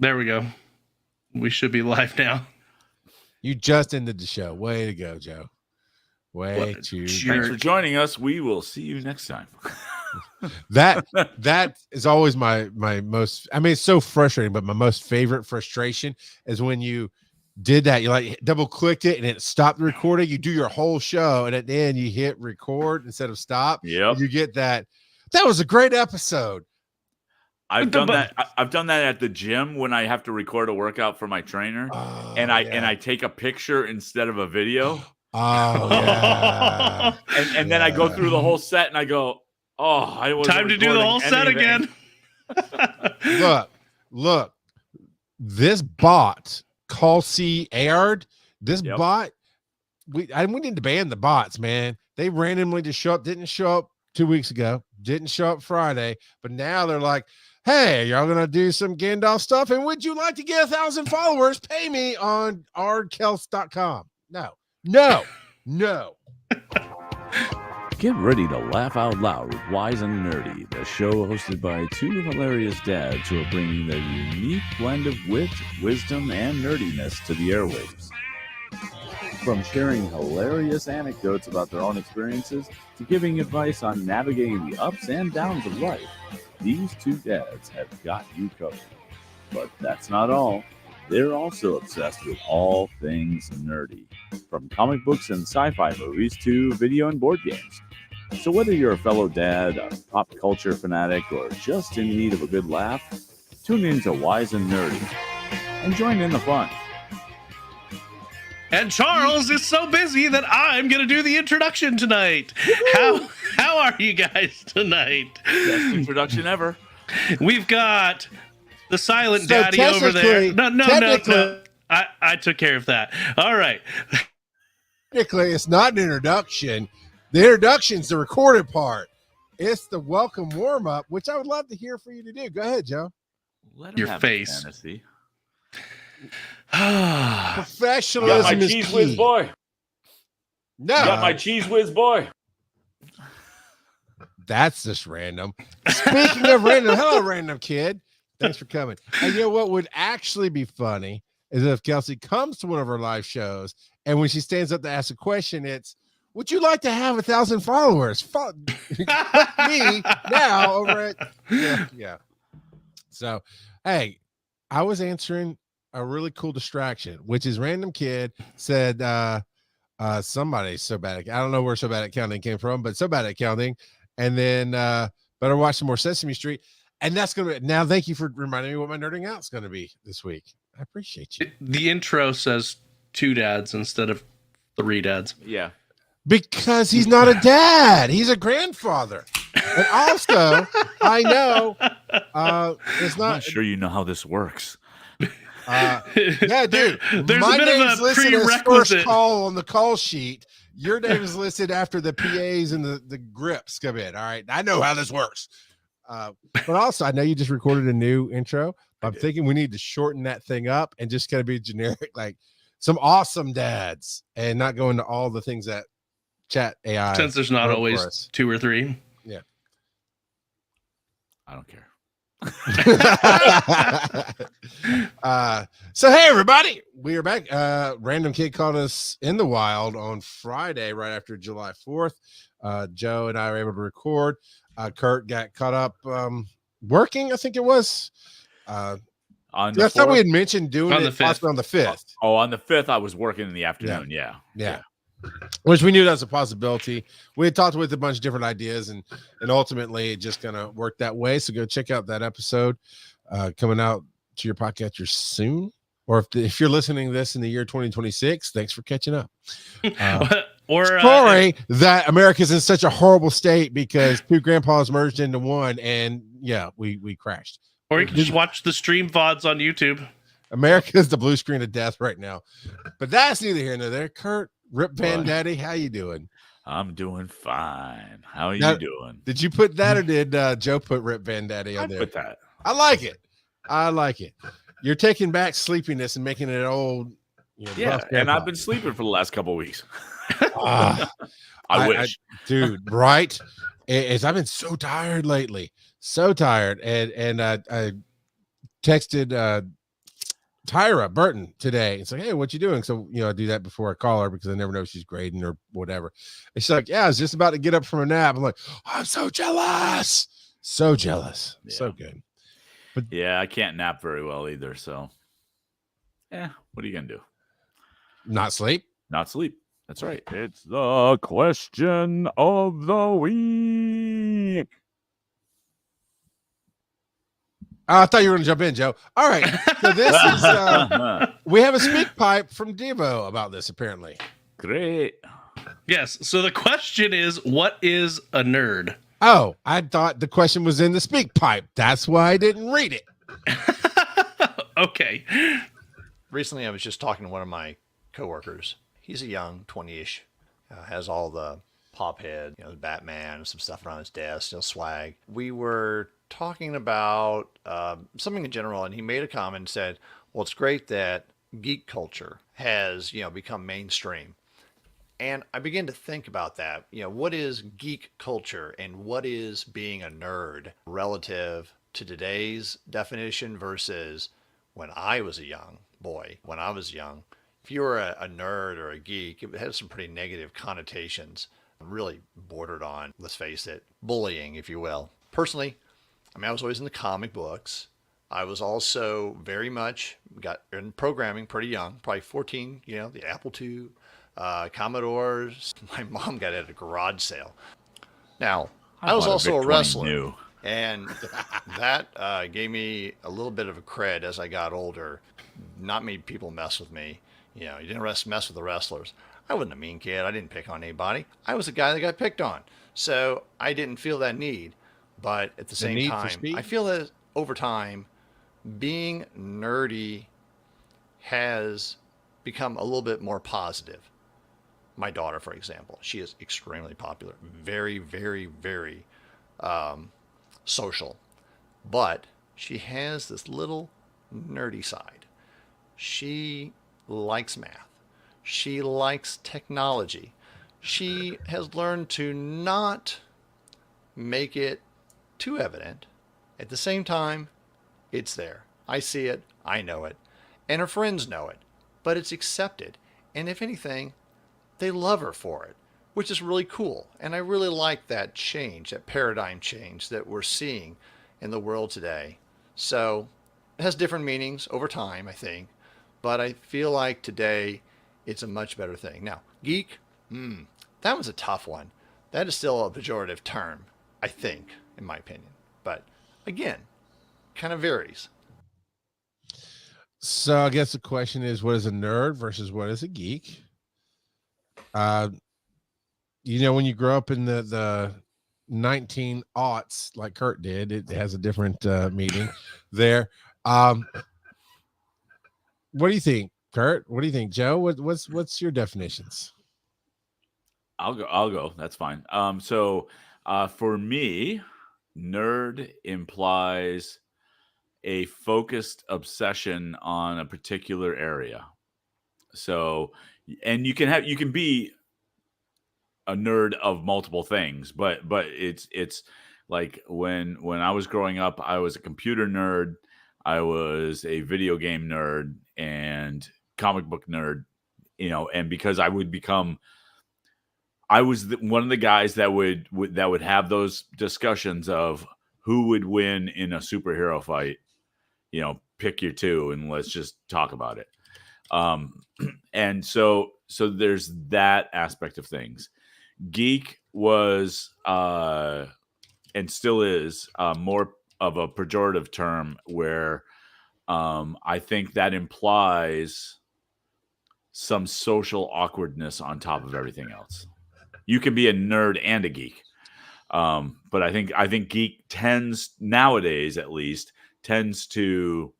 There we go. We should be live now. You just ended the show. Way to go, Joe. Thanks for joining us. We will see you next time. that is always my most, I mean, it's so frustrating, but my most favorite frustration is when you did that. You like double clicked it and it stopped the recording. You do your whole show and at the end you hit record instead of stop. Yeah. You get that. That was a great episode. I've done that. I've done that at the gym when I have to record a workout for my trainer, and I take a picture instead of a video. Oh yeah. and then I go through the whole set and I go, oh, I was time to do the whole set again. Look, this bot, Call C Aird, this bot, we need to ban the bots, man. They randomly just show up, didn't show up 2 weeks ago, didn't show up Friday, but now they're like, hey, y'all gonna do some Gandalf stuff, and would you like to get 1,000 followers? Pay me on ardkels.com. No. Get ready to laugh out loud with Wise and Nerdy, the show hosted by two hilarious dads who are bringing their unique blend of wit, wisdom, and nerdiness to the airwaves. From sharing hilarious anecdotes about their own experiences to giving advice on navigating the ups and downs of life, these two dads have got you covered. But that's not all. They're also obsessed with all things nerdy, from comic books and sci-fi movies to video and board games. So whether you're a fellow dad, a pop culture fanatic, or just in need of a good laugh, tune in to Wise and Nerdy and join in the fun. And Charles is so busy that I'm going to do the introduction tonight. How are you guys tonight? Best introduction ever. We've got the silent daddy over there. No. I took care of that. All right. Technically, it's not an introduction. The introduction's the recorded part. It's the welcome warm-up, which I would love to hear for you to do. Go ahead, Joe. Your face. Professionalism got my is cheese key. whiz boy. No. Got my cheese whiz boy. That's just random. Speaking of random, hello, random kid. Thanks for coming. And you know what would actually be funny is if Kelsey comes to one of our live shows and when she stands up to ask a question, it's, would you like to have 1,000 followers? Me now over at yeah. So, hey, I was answering a really cool distraction, which is random kid said somebody's so bad at, I don't know where so bad at counting came from, but so bad at counting. And then better watch some more Sesame Street. And that's gonna now. Thank you for reminding me what my nerding out's gonna be this week. I appreciate you. The intro says 2 dads instead of 3 dads. Yeah. Because he's not a dad, he's a grandfather. And also, I know it's not. I'm not sure you know how this works. Yeah, dude. There's my a bit name's of a listed as prerequisite. first call on the call sheet. Your name is listed after the PAs and the grips come in. All right, I know how this works. But also, I know you just recorded a new intro. I'm thinking we need to shorten that thing up and just kind of be generic, like some awesome dads, and not go into all the things that chat AI. Since there's not always 2 or 3. Yeah. I don't care. So hey everybody, we are back. Random kid caught us in the wild on Friday right after July 4th. Joe and I were able to record. Kurt got caught up working, I think it was On I the thought we 4th? had mentioned doing On the it 5th. possibly on the 5th. Oh, on the 5th, I was working in the afternoon. Yeah. Which we knew that was a possibility. We had talked with a bunch of different ideas, and ultimately it just kind of worked that way. So go check out that episode coming out to your podcast soon. Or if you're listening to this in the year 2026, thanks for catching up. Sorry that America's in such a horrible state because 2 grandpas merged into one, and yeah, we crashed. Or you can just watch the stream VODs on YouTube. America's the blue screen of death right now. But that's neither here nor there. Kurt, Rip Van Daddy, how you doing? I'm doing fine. How are you doing? Did you put that, or did Joe put Rip Van Daddy on there? I put that. I like it. You're taking back sleepiness and making it old. Yeah, and I've been sleeping for the last couple of weeks. I wish. Dude, right? I've been so tired lately. So tired. And I texted Tyra Burton today. It's like, hey, what you doing? So, I do that before I call her because I never know if she's grading or whatever. And she's like, yeah, I was just about to get up from a nap. I'm like, I'm so jealous. So jealous. Yeah. So good. But yeah, I can't nap very well either. So, what are you going to do? Not sleep? Not sleep. That's right. It's the question of the week. Oh, I thought you were going to jump in, Joe. All right. So this is, we have a speak pipe from Devo about this, apparently. Great. Yes. So the question is, what is a nerd? Oh, I thought the question was in the speak pipe. That's why I didn't read it. Okay. Recently, I was just talking to one of my coworkers. He's a young 20-ish, has all the pop head, the Batman, some stuff around his desk, swag. We were talking about something in general, and he made a comment and said, well, it's great that geek culture has, become mainstream. And I began to think about that. What is geek culture and what is being a nerd relative to today's definition versus when I was a young boy, when I was young? If you were a nerd or a geek, it had some pretty negative connotations, really bordered on, let's face it, bullying, if you will. Personally, I was always in the comic books. I was also very much got in programming pretty young, probably 14, the Apple II, Commodores. My mom got it at a garage sale. Now, I was also a wrestler. And that gave me a little bit of a cred as I got older. Not many people mess with me. You didn't mess with the wrestlers. I wasn't a mean kid. I didn't pick on anybody. I was the guy that got picked on. So I didn't feel that need. But at the same time, I feel that over time, being nerdy has become a little bit more positive. My daughter, for example, she is extremely popular. Very, very, very social. But she has this little nerdy side. She likes math. She likes technology. She has learned to not make it too evident. At the same time, it's there. I see it. I know it. And her friends know it. But it's accepted. And if anything, they love her for it, which is really cool. And I really like that change, that paradigm change that we're seeing in the world today. So it has different meanings over time, I think. But I feel like today it's a much better thing. Now, geek, that was a tough one. That is still a pejorative term, I think, in my opinion. But again, kind of varies. So I guess the question is, what is a nerd versus what is a geek? When you grow up in the 1900s, like Kurt did, it has a different meaning there. What do you think, Kurt? What do you think, Joe? What's your definitions? I'll go. That's fine. So for me, nerd implies a focused obsession on a particular area. So, and you can be a nerd of multiple things, but it's like when I was growing up, I was a computer nerd, I was a video game nerd and comic book nerd, and because I was one of the guys that would have those discussions of who would win in a superhero fight. Pick your two and let's just talk about it. And so there's that aspect of things. Geek was and still is more of a pejorative term where I think that implies some social awkwardness on top of everything else. You can be a nerd and a geek. But I think geek tends, nowadays at least, tends to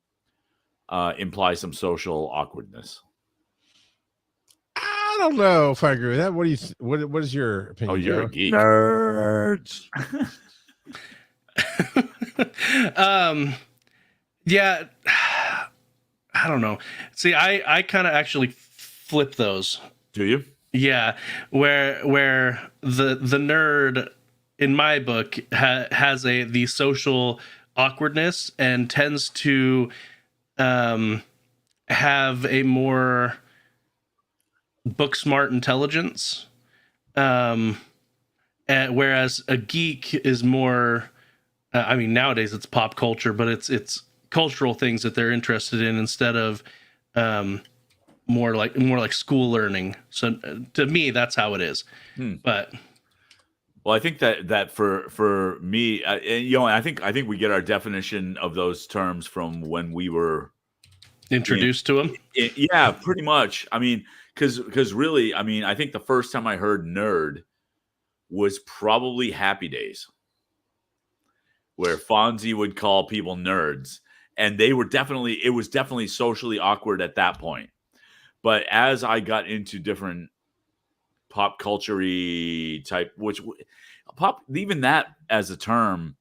imply some social awkwardness. I don't know if I agree with that. What do you? What is your opinion? Oh, you're Joe? a geek. Nerds. Yeah, I don't know. See, I kind of actually flip those. Do you? Yeah, where the nerd in my book has the social awkwardness and tends to have a more book smart intelligence, whereas a geek is more. I mean, nowadays it's pop culture, but it's cultural things that they're interested in instead of more like school learning. So to me, that's how it is. But well, I think that for me, I think we get our definition of those terms from when we were introduced to them. Yeah, pretty much. I mean, because really, I mean, I think the first time I heard nerd was probably Happy Days, where Fonzie would call people nerds, and it was definitely socially awkward at that point. But as I got into different pop culture-y type, even that as a term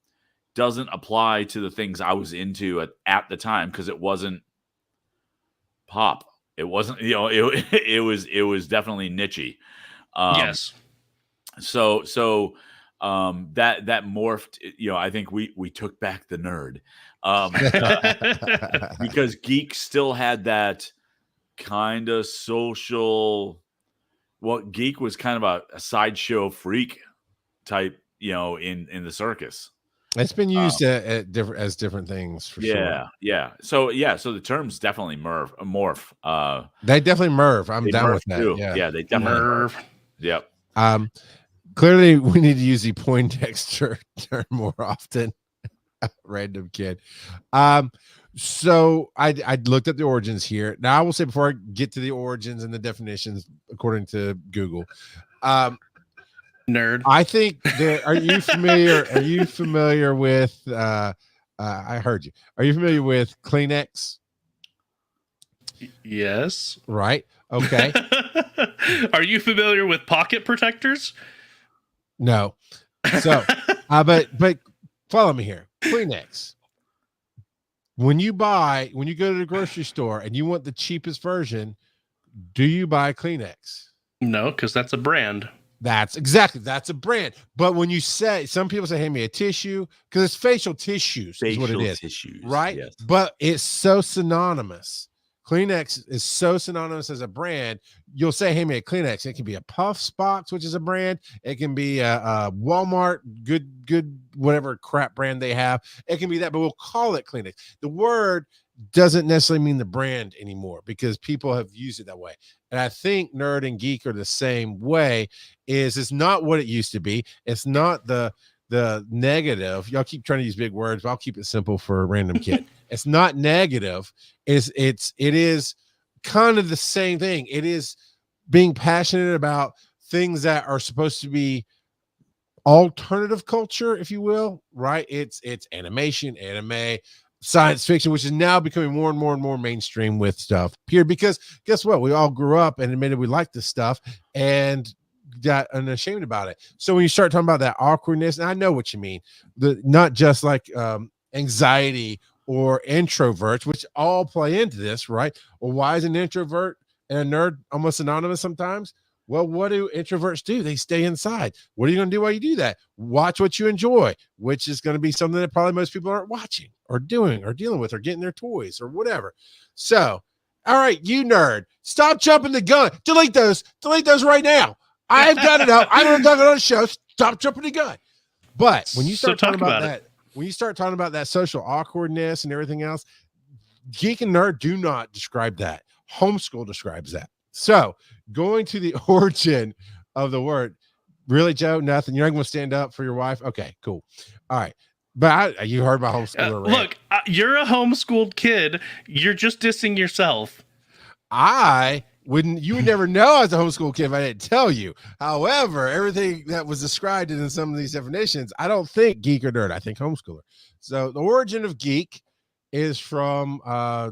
doesn't apply to the things I was into at the time, because it wasn't pop. It wasn't, it was definitely niche-y. Yes. So that morphed, I think we took back the nerd, because geek still had that kind of social. Well, geek was kind of a sideshow freak type, in the circus. It's been used as different things for sure. Yeah. So the terms definitely morph. They definitely merv. I'm down with that. Too. Yeah, they definitely merv. Yep. Clearly, we need to use the Poindexter term more often. Random kid. So I looked at the origins here. Now I will say, before I get to the origins and the definitions according to Google, nerd. I think are you familiar with I heard you. Are you familiar with Kleenex? Yes. Right. Okay. Are you familiar with pocket protectors? No. So, but follow me here. Kleenex. When you go to the grocery store and you want the cheapest version, do you buy Kleenex? No, because that's a brand. That's a brand. But when you say, some people say, "Hand me a tissue," because it's facial tissues is what it is, right? Yes. But it's so synonymous. Kleenex is so synonymous as a brand. You'll say, "Hey, me a Kleenex." It can be a Puffs box, which is a brand. It can be a Walmart, good whatever crap brand they have. It can be that, but we'll call it Kleenex. The word doesn't necessarily mean the brand anymore because people have used it that way. And I think nerd and geek are the same way. It's not what it used to be. It's not the negative. Y'all keep trying to use big words, but I'll keep it simple for a random kid. It's not negative. It is kind of the same thing. It is being passionate about things that are supposed to be alternative culture, if you will, right? It's animation, anime, science fiction, which is now becoming more and more and more mainstream with stuff here, because guess what? We all grew up and admitted we liked this stuff and got unashamed about it. So when you start talking about that awkwardness, and I know what you mean, not just like anxiety or introverts, which all play into this, right? Well, why is an introvert and a nerd almost synonymous sometimes? Well, what do introverts do? They stay inside. What are you going to do while you do that? Watch what you enjoy, which is going to be something that probably most people aren't watching or doing or dealing with or getting their toys or whatever. So, all right, you nerd, stop jumping the gun. Delete those right now. I've got it up. I don't talk on the show. Stop jumping the gun. But when you start talking about that, when you start talking about that social awkwardness and everything else, geek and nerd do not describe that. Homeschool describes that. So going to the origin of the word, really, Joe, nothing. You're not going to stand up for your wife? Okay, cool. All right. But you heard my homeschooler. Look, you're a homeschooled kid. You're just dissing yourself. You would never know I was a homeschool kid if I didn't tell you. However, everything that was described in some of these definitions, I don't think geek or nerd. I think homeschooler. So the origin of geek is from I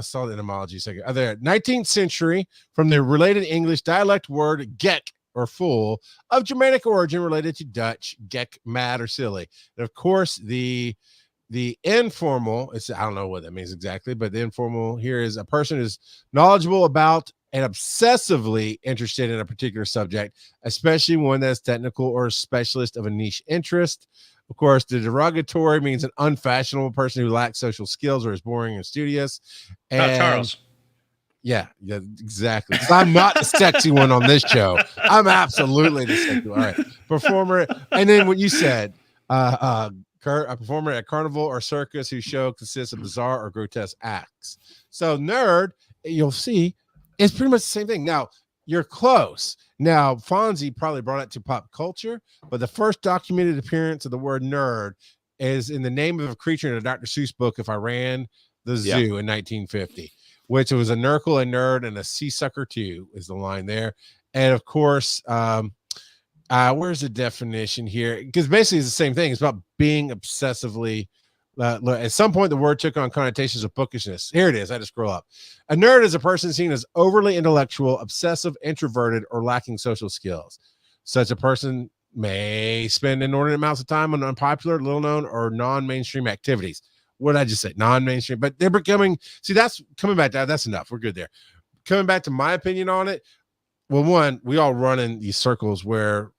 saw the etymology a second. There, 19th century, from the related English dialect word geck or fool of Germanic origin related to Dutch, geck, mad or silly. And of course, the informal, I don't know what that means exactly, but the informal here is a person who's knowledgeable about and obsessively interested in a particular subject, especially one that's technical or a specialist of a niche interest. Of course, the derogatory means an unfashionable person who lacks social skills or is boring and studious. And Charles. Yeah, exactly. 'Cause I'm not the sexy one on this show. I'm absolutely the sexy one. All right. Performer. And then what you said, a performer at carnival or circus whose show consists of bizarre or grotesque acts. So nerd, you'll see, is pretty much the same thing. Now, you're close. Now, Fonzie probably brought it to pop culture, but the first documented appearance of the word nerd is in the name of a creature in a Dr. Seuss book, If I Ran the Zoo in 1950. Which was a Nurgle, a nerd, and a sea sucker too, is the line there. And of course, where's the definition here? Because basically it's the same thing. It's about being obsessively. At some point, the word took on connotations of bookishness. Here it is. I had to scroll up. A nerd is a person seen as overly intellectual, obsessive, introverted, or lacking social skills. Such a person may spend inordinate amounts of time on unpopular, little known, or non-mainstream activities. What did I just say? Non-mainstream, but they're becoming, see, that's coming back to, that's enough. We're good there. Coming back to my opinion on it. Well, one, we all run in these circles where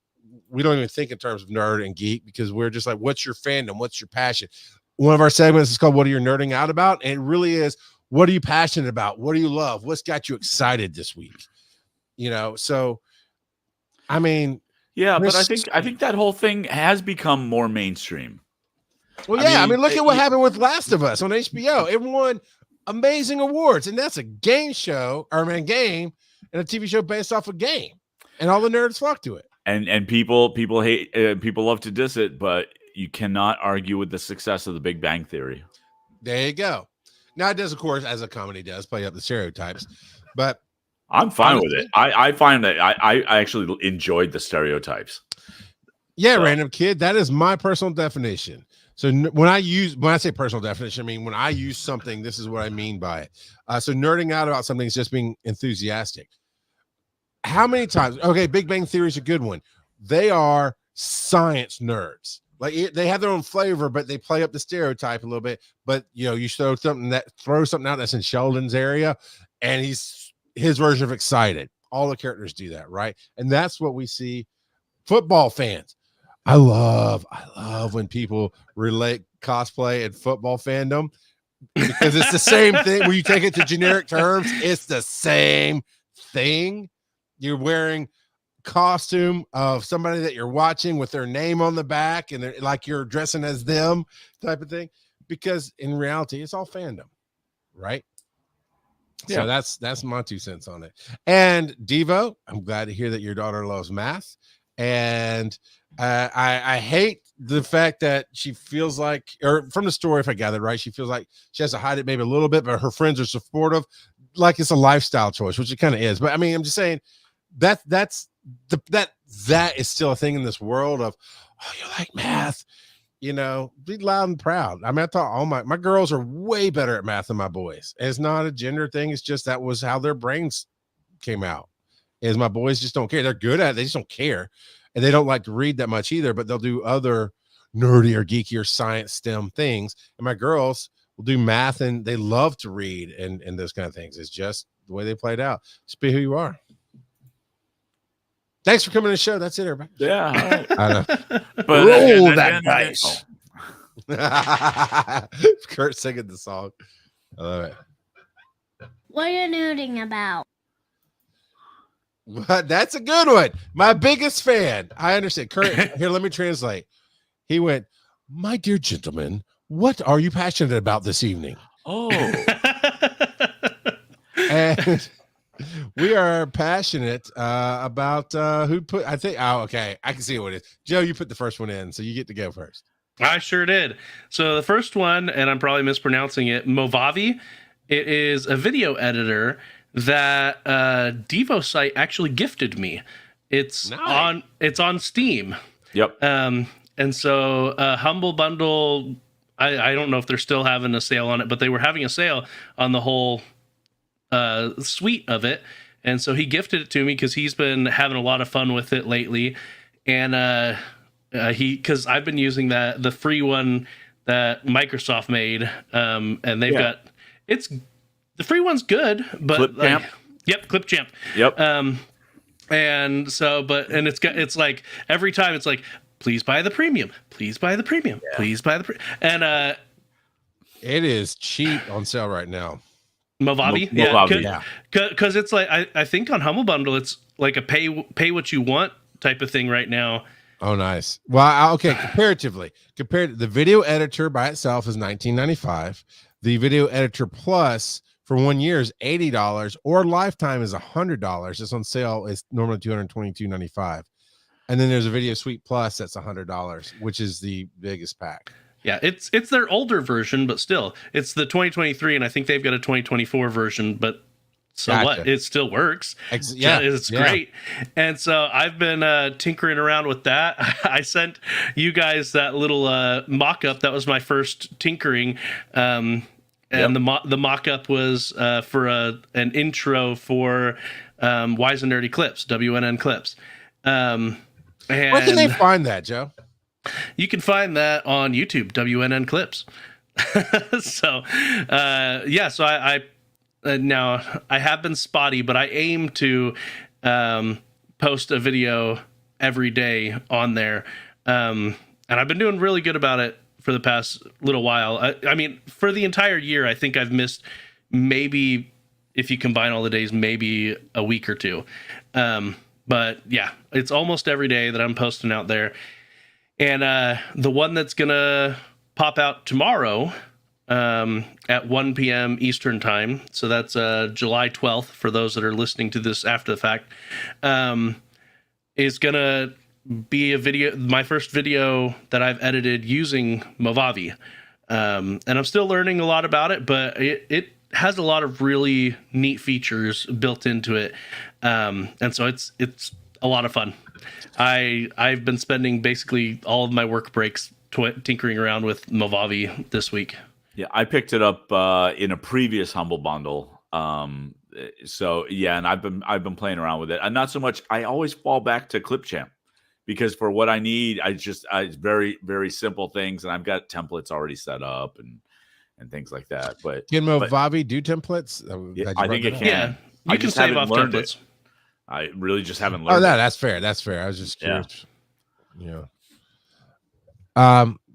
we don't even think in terms of nerd and geek because we're just like, what's your fandom? What's your passion? One of our segments is called, what are you nerding out about? And it really is, what are you passionate about? What do you love? What's got you excited this week? You know, so, I mean. Yeah, but I think that whole thing has become more mainstream. Well, yeah, I mean, look at what happened with Last of Us on HBO. It won amazing awards, and that's a game show, or a game, and a TV show based off a game, and all the nerds flock to it. And people hate, people love to diss it, but you cannot argue with the success of The Big Bang Theory. There you go. Now it does, of course, as a comedy does, play up the stereotypes, but I'm fine with it. I find that I actually enjoyed the stereotypes. Yeah, so. Random kid, that is my personal definition. So when I say personal definition, I mean, when I use something, this is what I mean by it. So nerding out about something is just being enthusiastic. How many times? Okay, Big Bang Theory is a good one. They are science nerds. Like they have their own flavor, but they play up the stereotype a little bit. But you know, you throw something out that's in Sheldon's area, and his version of excited. All the characters do that, right? And that's what we see. Football fans. I love when people relate cosplay and football fandom because it's the same thing. When you take it to generic terms, it's the same thing. You're wearing costume of somebody that you're watching with their name on the back and like you're dressing as them type of thing, because in reality, it's all fandom, right? Yeah. So that's my 2 cents on it. And Devo, I'm glad to hear that your daughter loves math. And I hate the fact that she feels like, or from the story, if I gathered right, she feels like she has to hide it maybe a little bit, but her friends are supportive, like it's a lifestyle choice, which it kind of is. But I mean, I'm just saying that is still a thing in this world of, oh, you like math, you know, be loud and proud. I mean, I thought all my girls are way better at math than my boys. And it's not a gender thing. It's just that was how their brains came out. Is my boys just don't care. They're good at it. They just don't care. And they don't like to read that much either, but they'll do other nerdy or geeky or science STEM things. And my girls will do math and they love to read and those kind of things. It's just the way they played out. Just be who you are. Thanks for coming to the show. That's it, everybody. Yeah. All right. I know. But roll that dice. Kurt singing the song. I love it. What are you nerding about? But that's a good one. My biggest fan. I understand. Kurt, here, let me translate. He went, my dear gentlemen, what are you passionate about this evening? Oh. And we are passionate about who put, I think, oh, okay. I can see what it is. Joe, you put the first one in, so you get to go first. I sure did. So the first one, and I'm probably mispronouncing it, Movavi. It is a video editor that Devocite actually gifted me. It's nice. on Steam. Yep. And so Humble Bundle, I don't know if they're still having a sale on it, but they were having a sale on the whole suite of it. And so he gifted it to me because he's been having a lot of fun with it lately. And because I've been using the free one that Microsoft made, and they've got the free one's good, but Clipchamp. Yep, Clipchamp. Yep. And so, it's like every time it's like, please buy the premium. Please buy the premium. Please buy the and It is cheap on sale right now. Movavi, Movavi. Yeah. because it's like I think on Humble Bundle it's like a pay what you want type of thing right now. Oh, nice. Well, okay. Comparatively, the video editor by itself is $19.95. The video editor plus for 1 year is $80, or lifetime is $100. It's on sale. It's normally $222.95. And then there's a video suite plus that's $100, which is the biggest pack. Yeah, it's their older version, but still, it's the 2023, and I think they've got a 2024 version. But so Gotcha. what? It still works. Yeah, It's great. And so I've been tinkering around with that. I sent you guys that little mock-up. That was my first tinkering. And the mock-up was for an intro for Wise and Nerdy Clips, WNN Clips. And Where can they find that, Joe? you can find that on YouTube, WNN Clips. So I now I have been spotty, but I aim to post a video every day on there, and I've been doing really good about it for the past little while. I mean, for the entire year, I think I've missed maybe, if you combine all the days, maybe a week or two. But yeah, it's almost every day that I'm posting out there. And the one that's gonna pop out tomorrow at 1 p.m. Eastern time, so that's July 12th for those that are listening to this after the fact, is gonna be a video, my first video that I've edited using Movavi. And I'm still learning a lot about it, but it has a lot of really neat features built into it. And so it's a lot of fun. I've been spending basically all of my work breaks tinkering around with Movavi this week. Yeah, I picked it up in a previous Humble Bundle. So yeah, and I've been playing around with it. And not so much. I always fall back to Clipchamp because for what I need, it's very, very simple things, and I've got templates already set up and things like that. But Can Movavi do templates? yeah, I think it can. Yeah, you I can just save haven't off learned templates. it. I really just haven't learned. Oh, that's fair. That's fair. I was just curious. Yeah.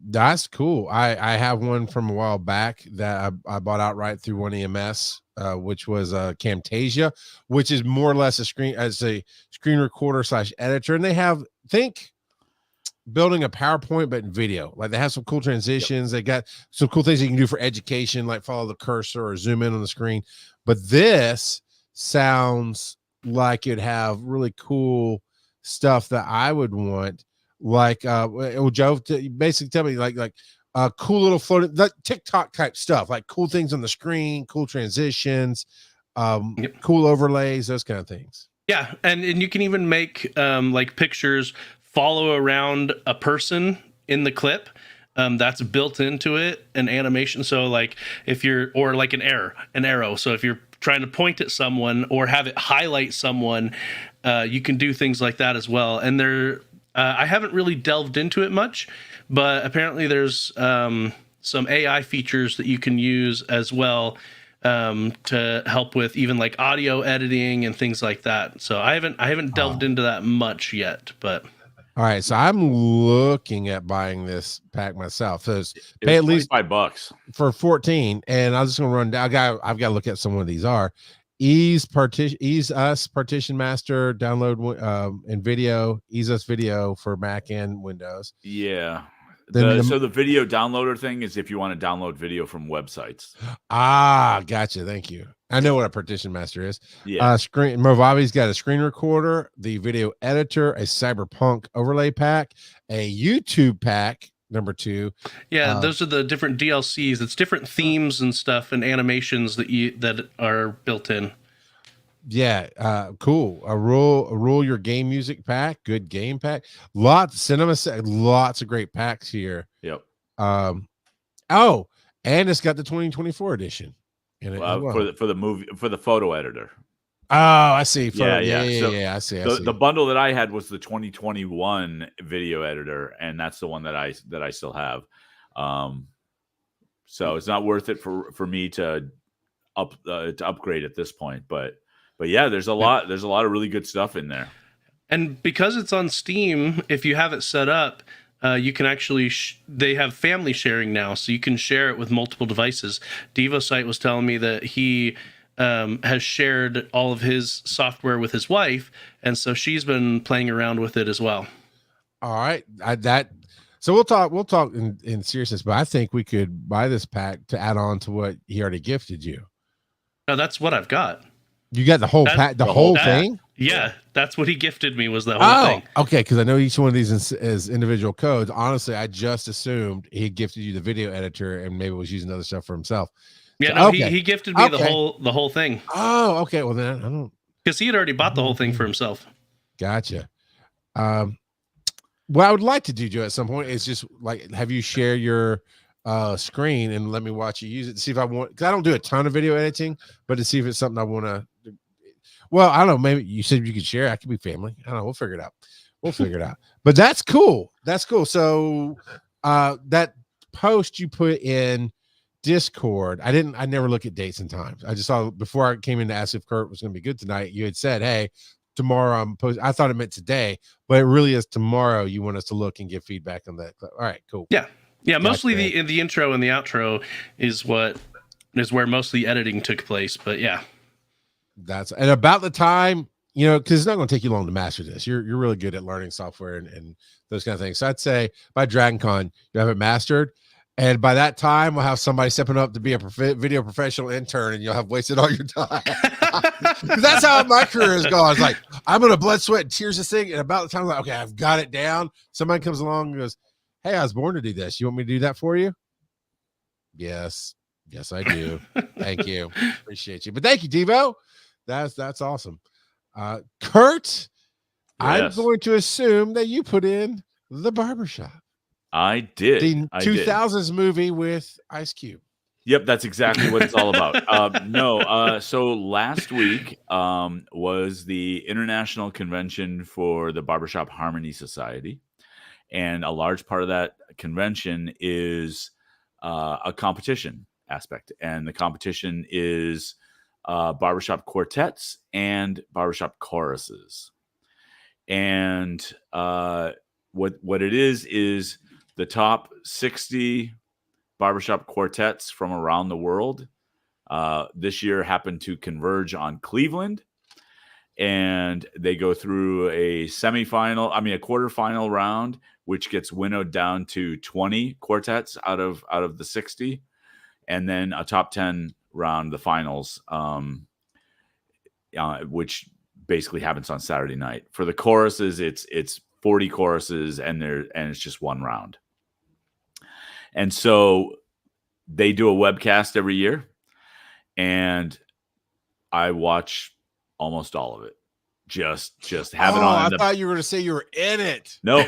That's cool. I have one from a while back that I bought outright through One EMS, which was Camtasia, which is more or less a screen recorder / editor, and they have building a PowerPoint but in video. Like they have some cool transitions. They got some cool things you can do for education, like follow the cursor or zoom in on the screen. But this sounds like it'd have really cool stuff that I would want. Like Joe, basically tell me like cool little floating, like TikTok type stuff, like cool things on the screen, cool transitions, cool overlays, those kind of things. Yeah, and you can even make like pictures follow around a person in the clip. That's built into it, an animation. So like if you're, or like an arrow. So if you're trying to point at someone or have it highlight someone, you can do things like that as well. And I haven't really delved into it much, but apparently there's some AI features that you can use as well to help with even like audio editing and things like that. So I haven't delved into that much yet, but. All right, so I'm looking at buying this pack myself. So Pay at least $5 for 14, and I'm just gonna run down. I've got to look at some of these are. Ease Us Partition Master download and video. Ease Us Video for Mac and Windows. Yeah. Then So the video downloader thing is if you want to download video from websites. Gotcha. Thank you. I know what a partition master is. Yeah. Movavi's got a screen recorder, the video editor, a cyberpunk overlay pack, a YouTube pack, number 2. Yeah, those are the different DLCs. It's different themes and stuff and animations that are built in. Yeah, cool. A rule your game music pack, good game pack. Lots of great packs here. Yep. And it's got the 2024 edition in it as well. For the movie, for the photo editor. Oh, I see. Yeah. I see. The bundle that I had was the 2021 video editor, and that's the one that I still have. So it's not worth it for me to upgrade at this point, but yeah, there's a lot of really good stuff in there. And because it's on Steam, if you have it set up, you can actually they have family sharing now, so you can share it with multiple devices. Devocite was telling me that he has shared all of his software with his wife, and so she's been playing around with it as well. All right, so we'll talk in seriousness, but I think we could buy this pack to add on to what he already gifted you. No, that's what I've got. You got the whole pack, the whole thing? Yeah, that's what he gifted me, was the whole thing. Okay, because I know each one of these is individual codes. Honestly, I just assumed he gifted you the video editor and maybe was using other stuff for himself. Yeah, so, no, okay. he gifted me the whole thing. Oh, okay. Well, then I don't, because he had already bought the whole thing for himself. Gotcha. What I would like to do, Joe, at some point is just like have you share your screen and let me watch you use it to see if I want, because I don't do a ton of video editing, but to see if it's something I want to. Well, I don't know. Maybe you said you could share. I could be family. I don't know. We'll figure it out. But that's cool. So that post you put in Discord, I never look at dates and times. I just saw before I came in to ask if Kurt was going to be good tonight. You had said, hey, tomorrow I'm posting. I thought it meant today, but it really is tomorrow. You want us to look and give feedback on that. All right, cool. Yeah. Mostly the intro and the outro is where most of the editing took place. But yeah. And about the time, because it's not going to take you long to master this. You're really good at learning software and those kind of things. So I'd say by DragonCon, you have it mastered. And by that time, we'll have somebody stepping up to be a video professional intern, and you'll have wasted all your time. That's how my career has gone. It's like, I'm going to blood, sweat, and tears this thing. And about the time I'm like, okay, I've got it down. Somebody comes along and goes, hey, I was born to do this. You want me to do that for you? Yes, I do. Thank you. Appreciate you. But thank you, Devo. That's awesome. Kurt, yes. I'm going to assume that you put in The Barbershop. I did. The 2000s movie with Ice Cube. Yep, that's exactly what it's all about. So last week was the International Convention for the Barbershop Harmony Society. And a large part of that convention is a competition aspect. And the competition is barbershop quartets and barbershop choruses. And what it is the top 60 barbershop quartets from around the world this year happened to converge on Cleveland, and they go through a quarterfinal round, which gets winnowed down to 20 quartets out of the 60, and then a top 10 round, the finals, which basically happens on Saturday night. For the choruses, it's 40 choruses, and it's just one round. And so they do a webcast every year, and I watch almost all of it. Just have it on. I thought you were going to say you were in it. No.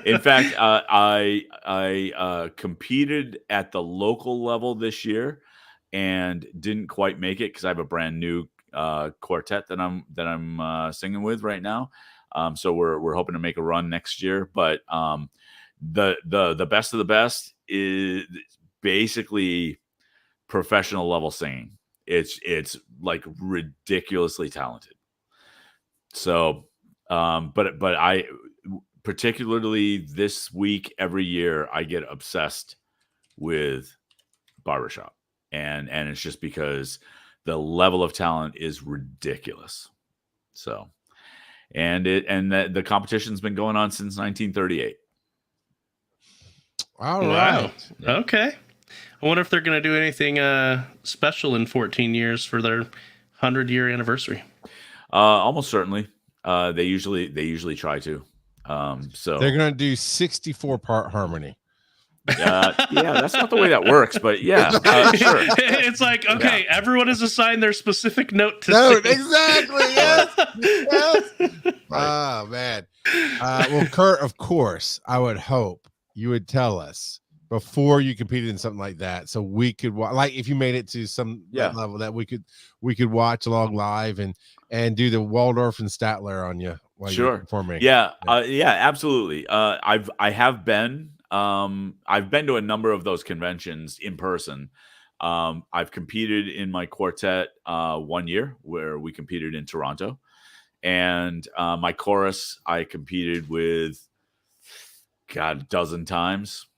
In fact, I competed at the local level this year and didn't quite make it because I have a brand new quartet that I'm singing with right now. So we're hoping to make a run next year, but the best of the best is basically professional level singing. It's like ridiculously talented. So, but I particularly this week, every year I get obsessed with barbershop, and it's just because the level of talent is ridiculous. So, and the competition's been going on since 1938. All wow. right. Okay. I wonder if they're going to do anything special in 14 years for their 100-year anniversary. Almost certainly. They usually try to. So they're going to do 64-part harmony. Yeah, that's not the way that works, but yeah, sure. It's like, okay, everyone is assigned their specific note to sing. Exactly. Yes. Right. Oh man. Well, Kurt, of course, I would hope you would tell us before you competed in something like that, so we could like if you made it to some level that we could watch along live and do the Waldorf and Statler on you while you're performing. Yeah, absolutely. I've been to a number of those conventions in person. I've competed in my quartet 1 year where we competed in Toronto, And my chorus, I competed with, God, a dozen times.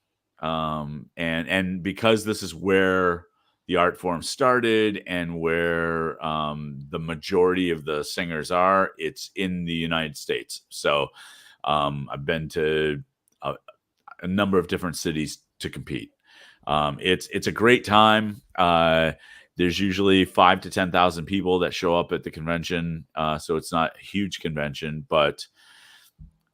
And because this is where the art form started and where the majority of the singers are, it's in the United States. So I've been to a number of different cities to compete. It's a great time. There's usually 5,000 to 10,000 people that show up at the convention. So it's not a huge convention, but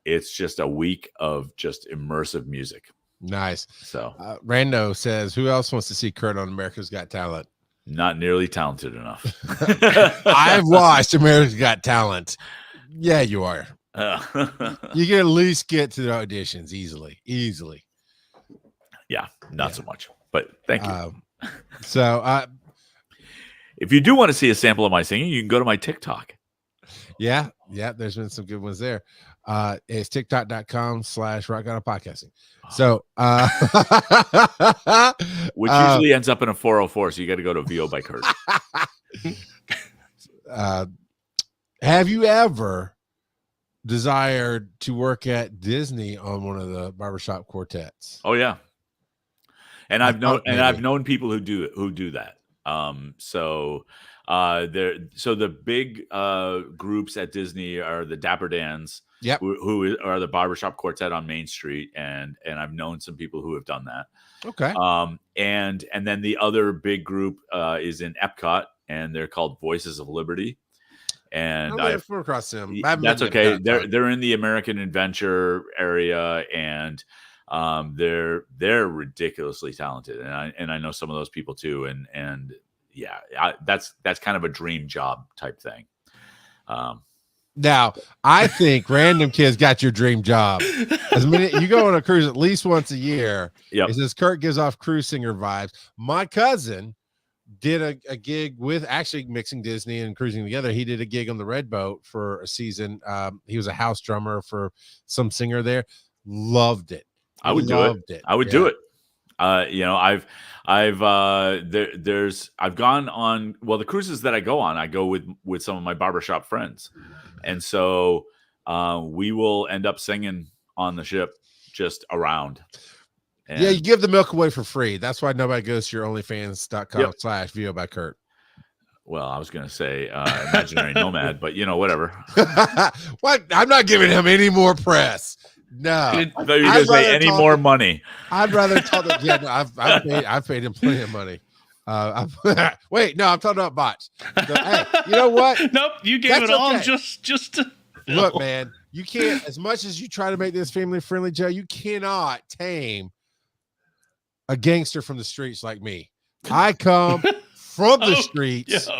it's just a week of just immersive music. Nice. So Rando says, who else wants to see Kurt on America's Got Talent? not nearly talented enough. I've watched America's Got Talent. Yeah, you are. You can at least get to the auditions easily. Yeah, not so much. But thank you. If you do want to see a sample of my singing, you can go to my TikTok. Yeah, there's been some good ones there. It's tiktok.com/rockgodofpodcasting. So which usually ends up in a 404, so you got to go to VO by Kurt. Have you ever desired to work at Disney on one of the barbershop quartets? Oh yeah. And I've known people who do that. So the big groups at Disney are the Dapper Dans, who are the barbershop quartet on Main Street, and I've known some people who have done that. Okay. And then the other big group is in Epcot, and they're called Voices of Liberty. And I've come across them. That's okay. They're in the American Adventure area, and they're ridiculously talented, and I know some of those people too, and yeah, that's kind of a dream job type thing. Now I think Random Kids got your dream job. As many you go on a cruise at least once a year. Yep. It says Kurt gives off cruise singer vibes. My cousin did a gig with actually mixing Disney and cruising together. He did a gig on the Red Boat for a season. He was a house drummer for some singer there. Loved it. I would do it. I would do it. I've gone on, well, the cruises that I go on, I go with some of my barbershop friends. And so we will end up singing on the ship just around. And you give the milk away for free. That's why nobody goes to your onlyfans.com/VO by Kurt. Well, I was going to say imaginary nomad, but whatever. What? I'm not giving him any more press. No, I thought you were going to say any more money. I'd rather talk. I've paid him plenty of money. Wait, no, I'm talking about bots. So, hey, you know what? Nope, you gave it all just to look, man. You can't, as much as you try to make this family friendly, Joe. You cannot tame a gangster from the streets like me. I come from the streets,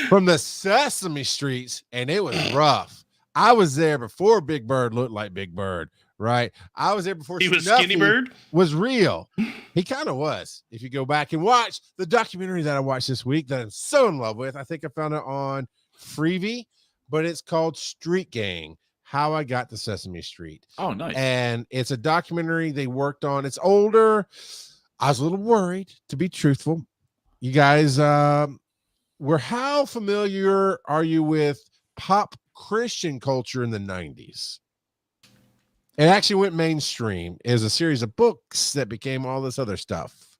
from the Sesame Streets, and it was rough. I was there before Big Bird looked like Big Bird, right? I was there before he was Skinny Bird was real. He kind of was. If you go back and watch the documentary that I watched this week that I'm so in love with, I think I found it on Freevee, but it's called Street Gang: How I Got to Sesame Street. Oh, nice. And it's a documentary they worked on. It's older. I was a little worried, to be truthful. You guys, how familiar are you with pop Christian culture in the 90s? It actually went mainstream as a series of books that became all this other stuff.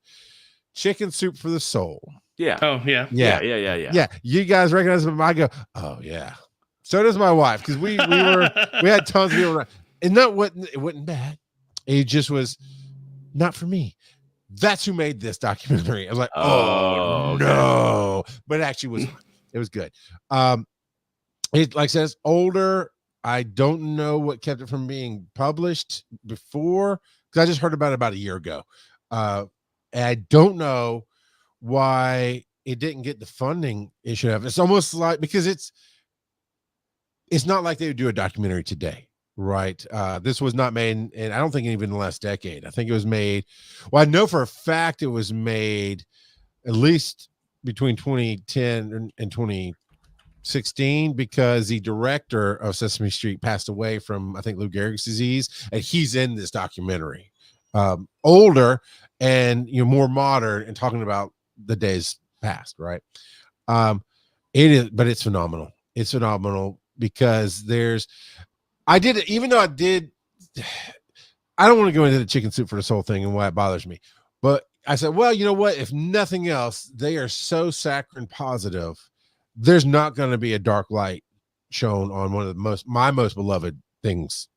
Chicken Soup for the Soul. Yeah. Oh, yeah. Yeah. You guys recognize them? I go, oh yeah. So does my wife, because we had tons of people around. And it wasn't bad. It just was not for me. That's who made this documentary. I was like, oh no. But it actually was good. It, like says, older. I don't know what kept it from being published before, because I just heard about it about a year ago. And I don't know why it didn't get the funding it should have. It's almost like, because it's not like they would do a documentary today, right? This was not made, and I don't think even in the last decade. I think it was made. Well, I know for a fact it was made at least between 2010 and 2016, because the director of Sesame Street passed away from, I think, Lou Gehrig's disease, and he's in this documentary. Older and more modern, and talking about the days past, right? It is, but it's phenomenal. It's phenomenal. because I don't want to go into the chicken soup for this whole thing and why it bothers me, but I said, well, you know what? If nothing else, they are so saccharine positive. There's not going to be a dark light shown on one of my most beloved things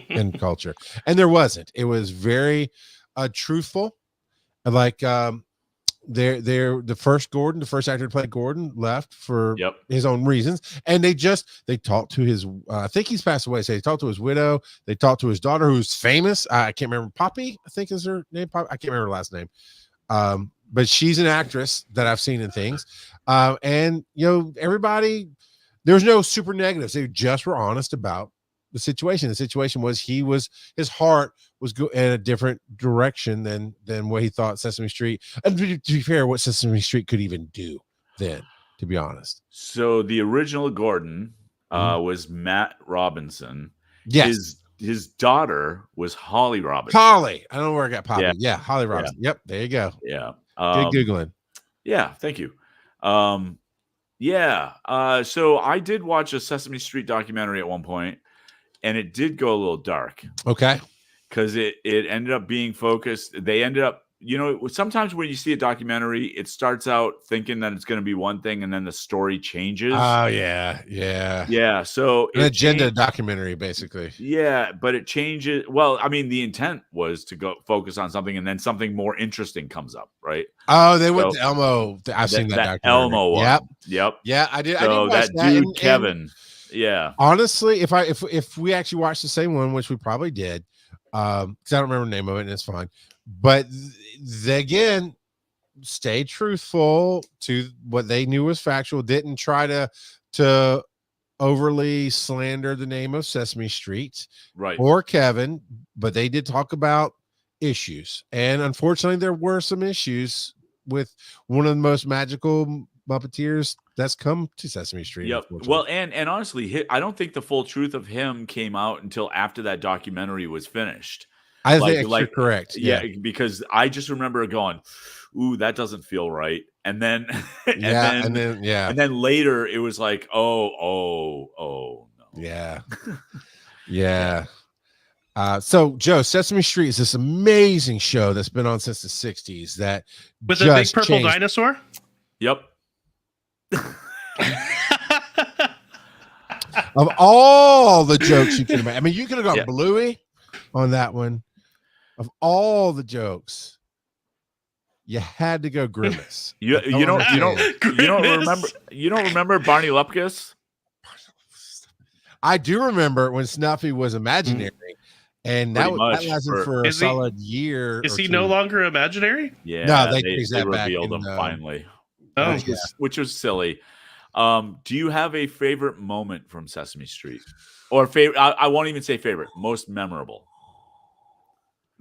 in culture. And there wasn't. It was very truthful. Like the first actor to play Gordon left for his own reasons. And they talked to his, I think he's passed away. So they talked to his widow. They talked to his daughter, who's famous. I can't remember. Poppy, I think is her name. I can't remember her last name. But she's an actress that I've seen in things. And everybody, there was no super negatives. They just were honest about the situation. The situation was his heart was in a different direction than what he thought Sesame Street. And to be fair, what Sesame Street could even do then, to be honest. So the original Gordon was Matt Robinson. Yes. His daughter was Holly Robinson. Holly. I don't know where I got Poppy. Yeah, Holly Robinson. Yeah. Yep, there you go. Yeah. Good Googling. Yeah, thank you. So I did watch a Sesame Street documentary at one point, and it did go a little dark. Okay. Because it ended up being focused. They ended up, sometimes when you see a documentary, it starts out thinking that it's going to be one thing, and then the story changes. Oh, yeah. Yeah. Yeah. So an agenda documentary, basically. Yeah, but it changes. Well, I mean, the intent was to go focus on something, and then something more interesting comes up, right? Oh, they went to Elmo. I've seen that documentary. Elmo one. Yep. Yeah, I did. So I did watch that dude, Kevin. Yeah. Honestly, if we actually watched the same one, which we probably did, because I don't remember the name of it, and it's fine. But they again stayed truthful to what they knew was factual. Didn't try to overly slander the name of Sesame Street, right, or Kevin, but they did talk about issues, and unfortunately, there were some issues with one of the most magical Muppeteers that's come to Sesame Street. Yep. Well, and honestly, I don't think the full truth of him came out until after that documentary was finished. I think you're correct. Yeah, because I just remember going, "Ooh, that doesn't feel right," and then, and then later it was like, "Oh, no." Yeah, yeah. So Joe, Sesame Street is this amazing show that's been on since the '60s. That with a big purple dinosaur. Yep. Of all the jokes you could imagine, I mean, you could have gone Bluey on that one. Of all the jokes, you had to go Grimace. You don't remember Barney Lupkus? I do remember when Snuffy was imaginary, and that lasted for a solid year. Is he no longer imaginary? Yeah, no, they revealed him finally. Oh, which was silly. Do you have a favorite moment from Sesame Street, or favorite? I won't even say favorite. Most memorable.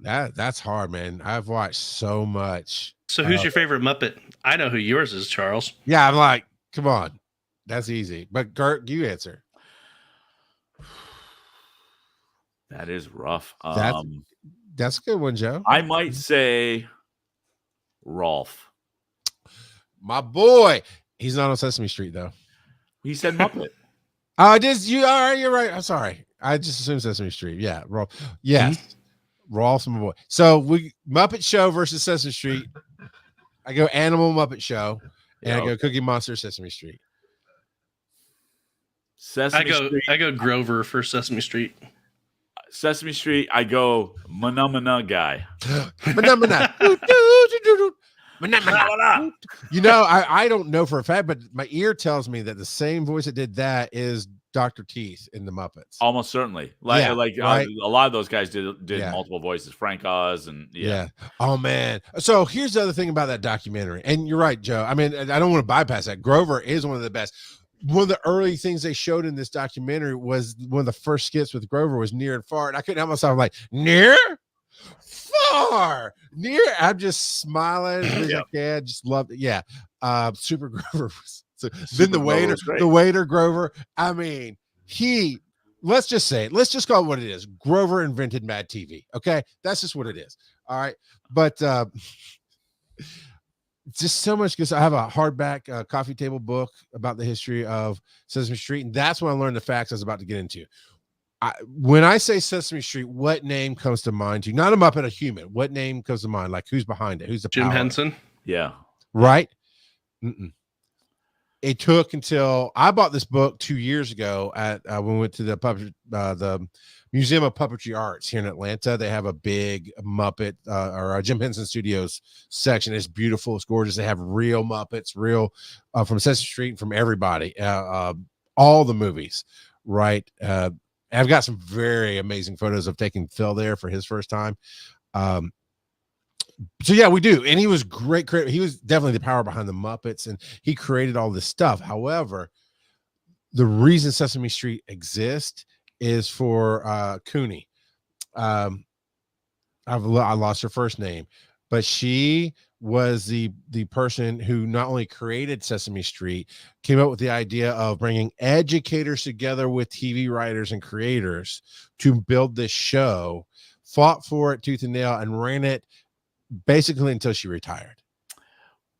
That's hard, man. I've watched so much. So who's your favorite Muppet? I know who yours is, Charles. Yeah, I'm like, come on, that's easy. But Gert, you answer. That is rough. That's a good one, Joe. I might say Rolf. My boy. He's not on Sesame Street, though. He said Muppet. You all right? You're right. I'm sorry. I just assumed Sesame Street. Yeah, Rolf. Yes, Rolf's my boy. So we Muppet Show versus Sesame Street. I go Animal Muppet Show, and I go Cookie Monster Sesame Street. I go Grover for Sesame Street. Sesame Street. I go Mana guy. Mana. I don't know for a fact, but my ear tells me that the same voice that did that is Dr. Teeth in the Muppets. Almost certainly. A lot of those guys did multiple voices. Frank Oz and Oh man. So here's the other thing about that documentary. And you're right, Joe. I mean, I don't want to bypass that. Grover is one of the best. One of the early things they showed in this documentary was one of the first skits with Grover was Near and Far. And I couldn't help myself. I'm like, near? Far near. I'm just smiling as I can. Just loved it. Yeah. Super Grover. Then the waiter Grover. I mean, let's just say it. Let's just call it what it is. Grover invented Mad TV. Okay. That's just what it is. All right. But just so much because I have a hardback coffee table book about the history of Sesame Street, and that's when I learned the facts I was about to get into. When I say Sesame Street, what name comes to mind to you? Not a Muppet, a human. What name comes to mind? Like, who's behind it? Who's the Jim power? Henson. Yeah. Right? Mm-mm. It took until I bought this book 2 years ago at when we went to the Museum of Puppetry Arts here in Atlanta. They have a big Muppet or Jim Henson Studios section. It's beautiful. It's gorgeous. They have real Muppets, real from Sesame Street, and from everybody, all the movies, right? I've got some very amazing photos of taking Phil there for his first time. So yeah, we do. And he was great. He was definitely the power behind the Muppets, and he created all this stuff. However, the reason Sesame Street exists is for Cooney. I lost her first name, but she was the person who not only created Sesame Street, came up with the idea of bringing educators together with TV writers and creators to build this show, fought for it tooth and nail, and ran it basically until she retired.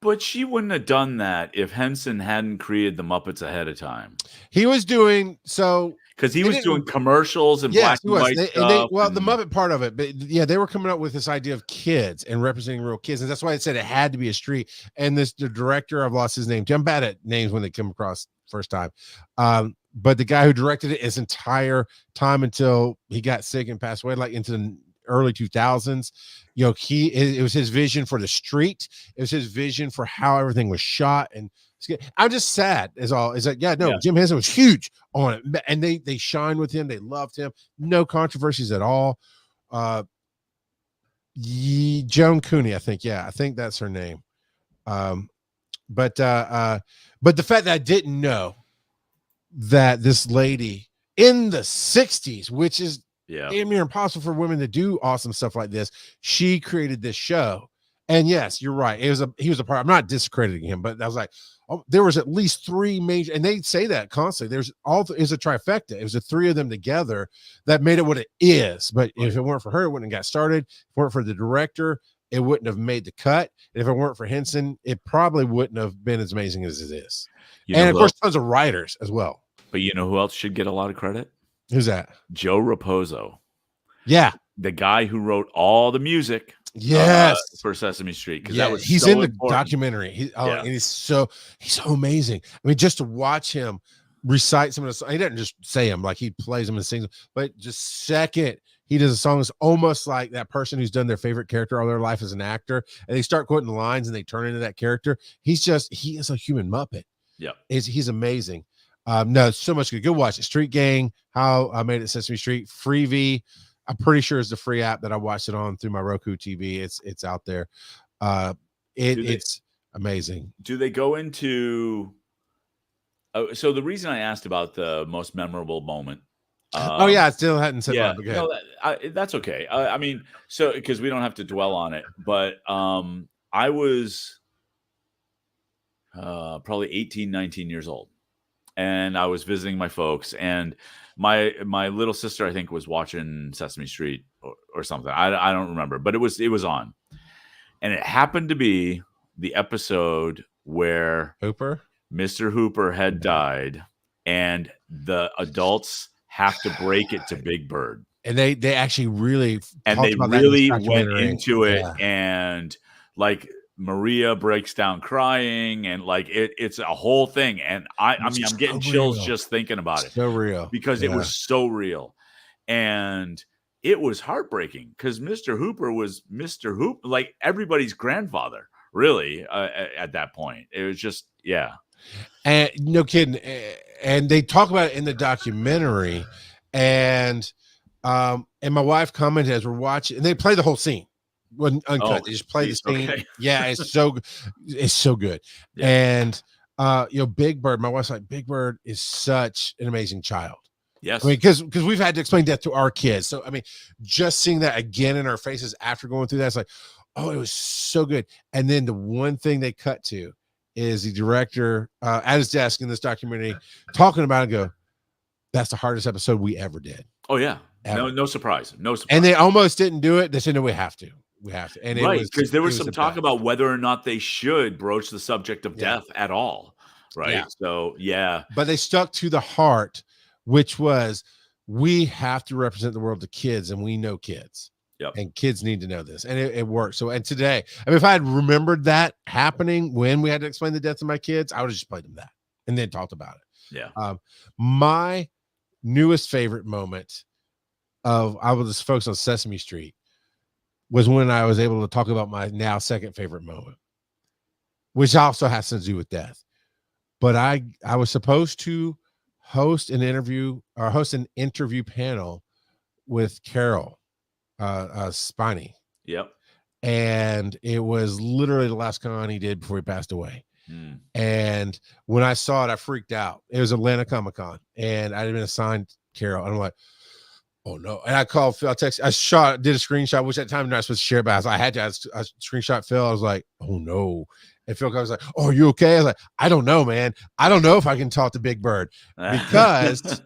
But she wouldn't have done that if Henson hadn't created the Muppets ahead of time. He was doing so because he was doing commercials and black and white stuff. The Muppet part of it, but yeah, they were coming up with this idea of kids and representing real kids, and that's why I said it had to be a street. And the director, I've lost his name. I'm bad at names when they come across first time. But the guy who directed it his entire time until he got sick and passed away, like into the early 2000s, you know, it was his vision for the street. It was his vision for how everything was shot. And I'm just sad is all. Is like, Jim Henson was huge on it, and they shined with him. They loved him. No controversies at all. Joan Cooney, I think that's her name. But the fact that I didn't know that this lady in the 60s, which is damn near impossible for women to do awesome stuff like this, she created this show. And yes, you're right. He was a part. I'm not discrediting him, but I was like, there was at least three major, and they say that constantly. There's a trifecta. It was the three of them together that made it what it is. But if it weren't for her, it wouldn't have got started. If it weren't for the director, it wouldn't have made the cut. And if it weren't for Henson, it probably wouldn't have been as amazing as it is. And of course, tons of writers as well. But you know who else should get a lot of credit? Who's that? Joe Raposo. Yeah. The guy who wrote all the music. Yes. For Sesame Street. Because that was he's so in the important documentary. And he's so amazing. I mean, just to watch him recite some of the songs, he doesn't just say them, like he plays them and sings them, but just second he does a song that's almost like that person who's done their favorite character all their life as an actor, and they start quoting the lines and they turn into that character. He is a human Muppet. Yeah. He's amazing. No, it's so much good. Go watch it. Street Gang, How I Made It Sesame Street, Freevee. I'm pretty sure it's the free app that I watched it on through my Roku TV. It's out there. It's amazing. Do they go into? So the reason I asked about the most memorable moment. I still hadn't said that. No, that's okay. I mean, so because we don't have to dwell on it, but I was probably 18, 19 years old, and I was visiting my folks, and my little sister, I think, was watching Sesame Street or something. I don't remember, but it was on, and it happened to be the episode where Mr. Hooper had died, and the adults have to break it to Big Bird, and they actually really went into it, and like Maria breaks down crying, and like it's a whole thing. And I mean, I'm getting chills just thinking about it. So real, because it was so real, and it was heartbreaking because Mr. Hooper was Mr. Hooper, like everybody's grandfather, really. At that point, it was just and no kidding. And they talk about it in the documentary, and my wife commented as we're watching, and they play the whole scene. When uncut, they just play the scene. Okay. Yeah, it's so good. Yeah. And Big Bird, my wife's like, Big Bird is such an amazing child. Yes. I mean, because we've had to explain that to our kids. So I mean, just seeing that again in our faces after going through that, it's like, oh, it was so good. And then the one thing they cut to is the director at his desk in this documentary talking about it, go, that's the hardest episode we ever did. Oh yeah. Ever. No surprise. And they almost didn't do it. They said, no, we have to. we have to. And right, it because there was it some the talk best. about whether or not they should broach the subject of Yeah. death at all. Right. Yeah. So yeah. But they stuck to the heart, which was we have to represent the world to kids, and we know kids. Yep. And kids need to know this. And it worked. So, and today, I mean, if I had remembered that happening when we had to explain the death of my kids, I would have just played them that and then talked about it. Yeah. My newest favorite moment I will just focus on Sesame Street was when I was able to talk about my now second favorite moment, which also has to do with death. But I was supposed to host an interview panel with Carol Spiney. Yep. And it was literally the last con he did before he passed away. And when I saw it, I freaked out. It was Atlanta Comic-Con, and I had been assigned Carol, and I'm like, oh no. And I called Phil, did a screenshot, which at the time I'm not supposed to share, but I had to screenshot Phil. I was like, oh no. And Phil was like, oh, are you okay? I was like, I don't know, man. I don't know if I can talk to Big Bird because,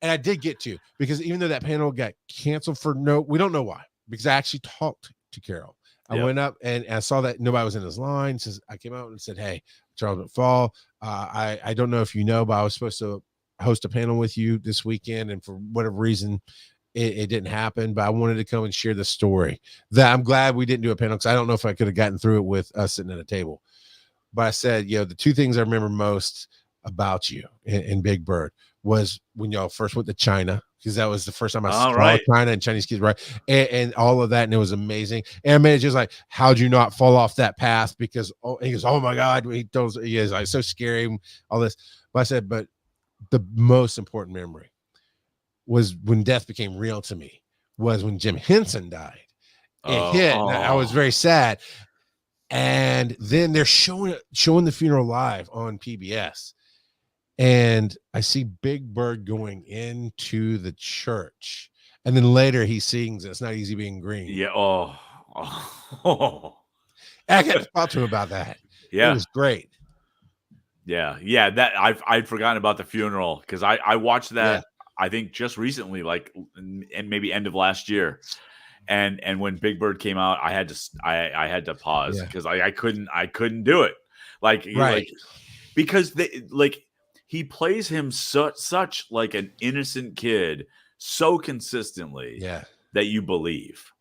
and I did get to, because even though that panel got canceled we don't know why, because I actually talked to Carol. I went up and I saw that nobody was in his line. So I came out and said, hey, Charles McFall, I don't know if you know, but I was supposed to host a panel with you this weekend, and for whatever reason, it didn't happen, but I wanted to come and share the story. That I'm glad we didn't do a panel, because I don't know if I could have gotten through it with us sitting at a table. But I said, the two things I remember most about you and Big Bird was when y'all first went to China, because that was the first time I saw China and Chinese kids, right? And all of that, and it was amazing. And I mean, it's just like, how'd you not fall off that path? Because he goes, oh my God, he is like so scary, all this. But I said, but the most important memory was when death became real to me, was when Jim Henson died. It hit. And I was very sad. And then they're showing the funeral live on PBS. And I see Big Bird going into the church. And then later he sings, "It's Not Easy Being Green." Yeah. I got to talk to him about that. Yeah. It was great. Yeah. Yeah. That I'd forgotten about the funeral, because I watched that, I think just recently, like, and maybe end of last year. And when Big Bird came out, I had to pause, because I couldn't do it. Like because he plays him such like an innocent kid so consistently that you believe.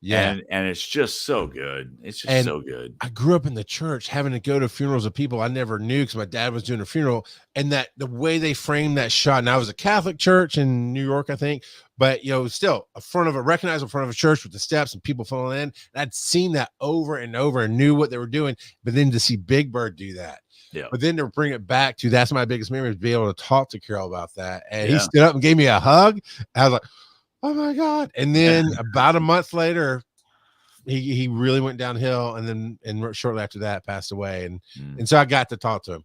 Yeah. And it's just so good. It's just so good. I grew up in the church, having to go to funerals of people I never knew, because my dad was doing a funeral, and that the way they framed that shot. And I was a Catholic church in New York, I think, but still recognizable front of a church with the steps and people falling in. And I'd seen that over and over and knew what they were doing. But then to see Big Bird do that. Yeah. But then to bring it back to, that's my biggest memory, is be able to talk to Carol about that. And he stood up and gave me a hug. I was like, oh my God. And then about a month later, he really went downhill, and shortly after that passed away. And so I got to talk to him.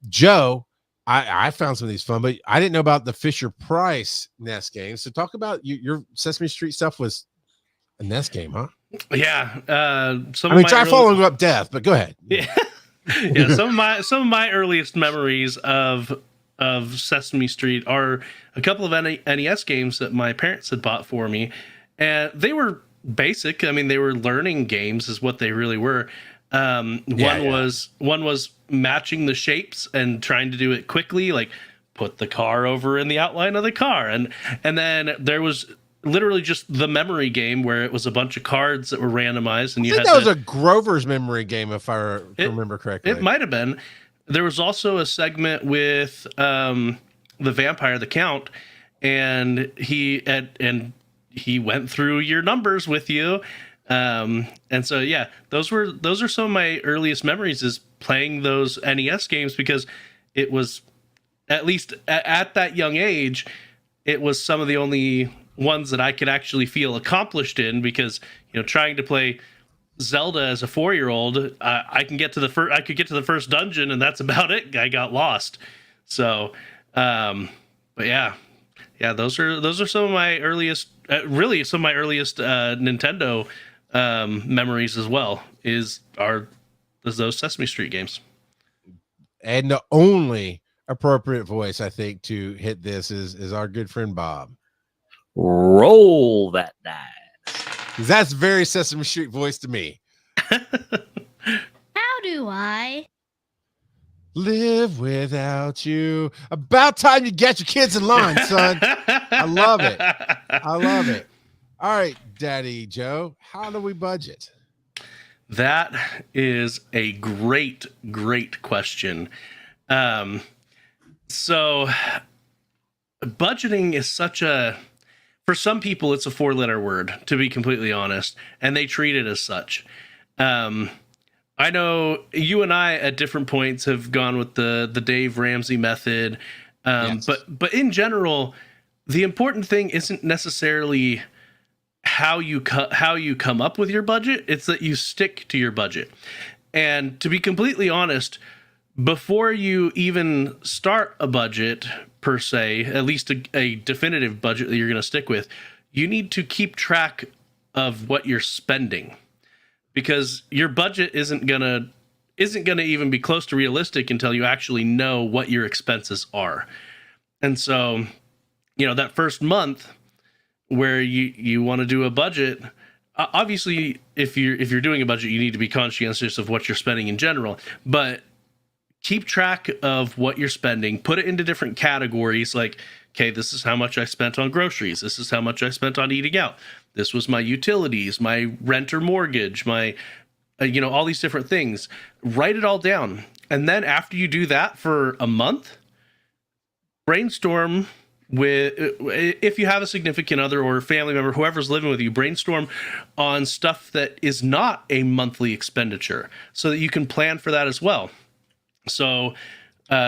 Joe, I found some of these fun, but I didn't know about the Fisher Price NES game. So talk about your Sesame Street stuff was a NES game, huh? Yeah. Try following up death, but go ahead. Yeah. Yeah. Some of my earliest memories of Sesame Street are a couple of NES games that my parents had bought for me, and they were basic. I mean, they were learning games, is what they really were. One was matching the shapes and trying to do it quickly, like put the car over in the outline of the car, and then there was literally just the memory game, where it was a bunch of cards that were randomized, and that was a Grover's memory game, if I remember correctly. It might have been. There was also a segment with the vampire, the Count, and he went through your numbers with you. And so, those are some of my earliest memories, is playing those NES games, because it was, at least at that young age, it was some of the only ones that I could actually feel accomplished in, because, trying to play Zelda as a 4-year-old, I could get to the first dungeon, and that's about it. I got lost. So, but those are some of my earliest, Nintendo memories as well, is those Sesame Street games. And the only appropriate voice, I think, to hit this is our good friend Bob. Roll that dice. That's very Sesame Street voice to me. How do I? Live without you. About time you get your kids in line, son. I love it. I love it. All right, Daddy Joe, how do we budget? That is a great question. So budgeting is for some people, it's a 4-letter word, to be completely honest, and they treat it as such. I know you and I at different points have gone with the Dave Ramsey method. Yes. But in general, the important thing isn't necessarily how you come up with your budget. It's that you stick to your budget. And to be completely honest, before you even start a budget per se, at least a definitive budget that you're going to stick with, you need to keep track of what you're spending, because your budget isn't gonna even be close to realistic until you actually know what your expenses are. And so, that first month where you want to do a budget, obviously if you're doing a budget, you need to be conscientious of what you're spending in general, but keep track of what you're spending, put it into different categories, like, okay, this is how much I spent on groceries, this is how much I spent on eating out, this was my utilities, my rent or mortgage, my all these different things. Write it all down. And then after you do that for a month, brainstorm with, if you have a significant other or family member, whoever's living with you, brainstorm on stuff that is not a monthly expenditure so that you can plan for that as well. So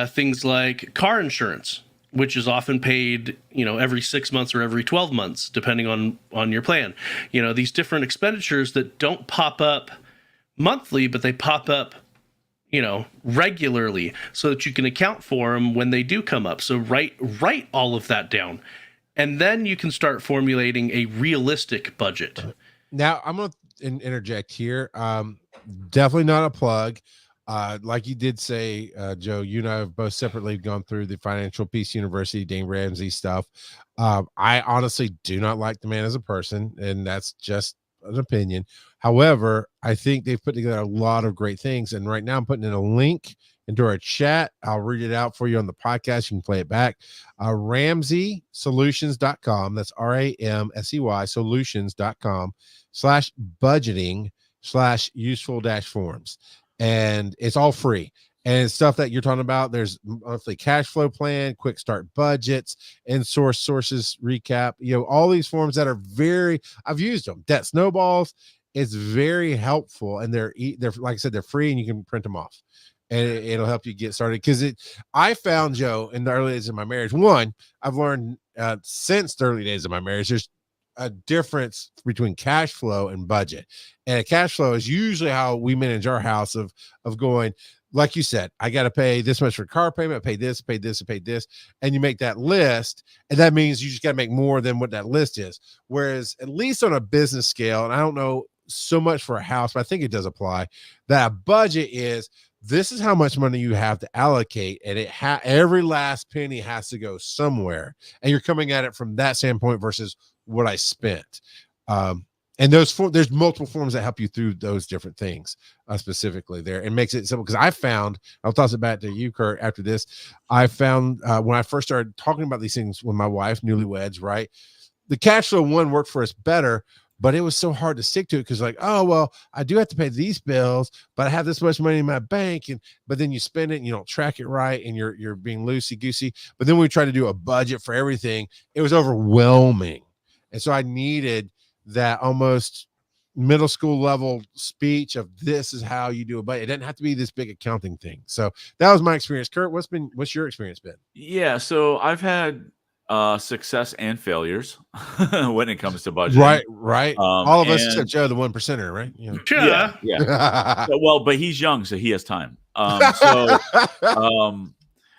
things like car insurance, which is often paid, every 6 months or every 12 months, depending on your plan. These different expenditures that don't pop up monthly, but they pop up, regularly, so that you can account for them when they do come up. So write all of that down, and then you can start formulating a realistic budget. Now I'm going to interject here. Definitely not a plug. Like you did say, Joe, you and I have both separately gone through the Financial Peace University, Dane Ramsey stuff. I honestly do not like the man as a person, and that's just an opinion. However, I think they've put together a lot of great things. And right now I'm putting in a link into our chat. I'll read it out for you on the podcast. You can play it back. RamseySolutions.com. That's RAMSEY solutions.com/budgeting/useful-forms. And it's all free. And it's stuff that you're talking about. There's monthly cash flow plan, quick start budgets, and sources recap. All these forms that are I've used them. Debt snowballs. It's very helpful, and they're like I said, they're free, and you can print them off, and it'll help you get started. Because I found, Joe, in the early days of my marriage, I've learned since the early days of my marriage, there's a difference between cash flow and budget. And a cash flow is usually how we manage our house of going, like you said, I got to pay this much for car payment, pay this, and pay this. And you make that list. And that means you just got to make more than what that list is. Whereas at least on a business scale, and I don't know so much for a house, but I think it does apply, that a budget is, this is how much money you have to allocate, and every last penny has to go somewhere. And you're coming at it from that standpoint versus what I spent. And there's multiple forms that help you through those different things, specifically there, and makes it simple. Because I found, I'll toss it back to you, Kurt, after this. I found when I first started talking about these things with my wife, newlyweds, right? The cash flow one worked for us better, but it was so hard to stick to it because, like, oh, well, I do have to pay these bills, but I have this much money in my bank, but then you spend it and you don't track it right, and you're being loosey goosey. But then when we tried to do a budget for everything, it was overwhelming, and so I needed that almost middle school level speech of, this is how you do a budget. It doesn't have to be this big accounting thing. So that was my experience. Kurt, what's your experience been? Yeah, so I've had success and failures when it comes to budgeting. Right. All of us except Joe, the 1%er, right? Yeah. But he's young, so he has time.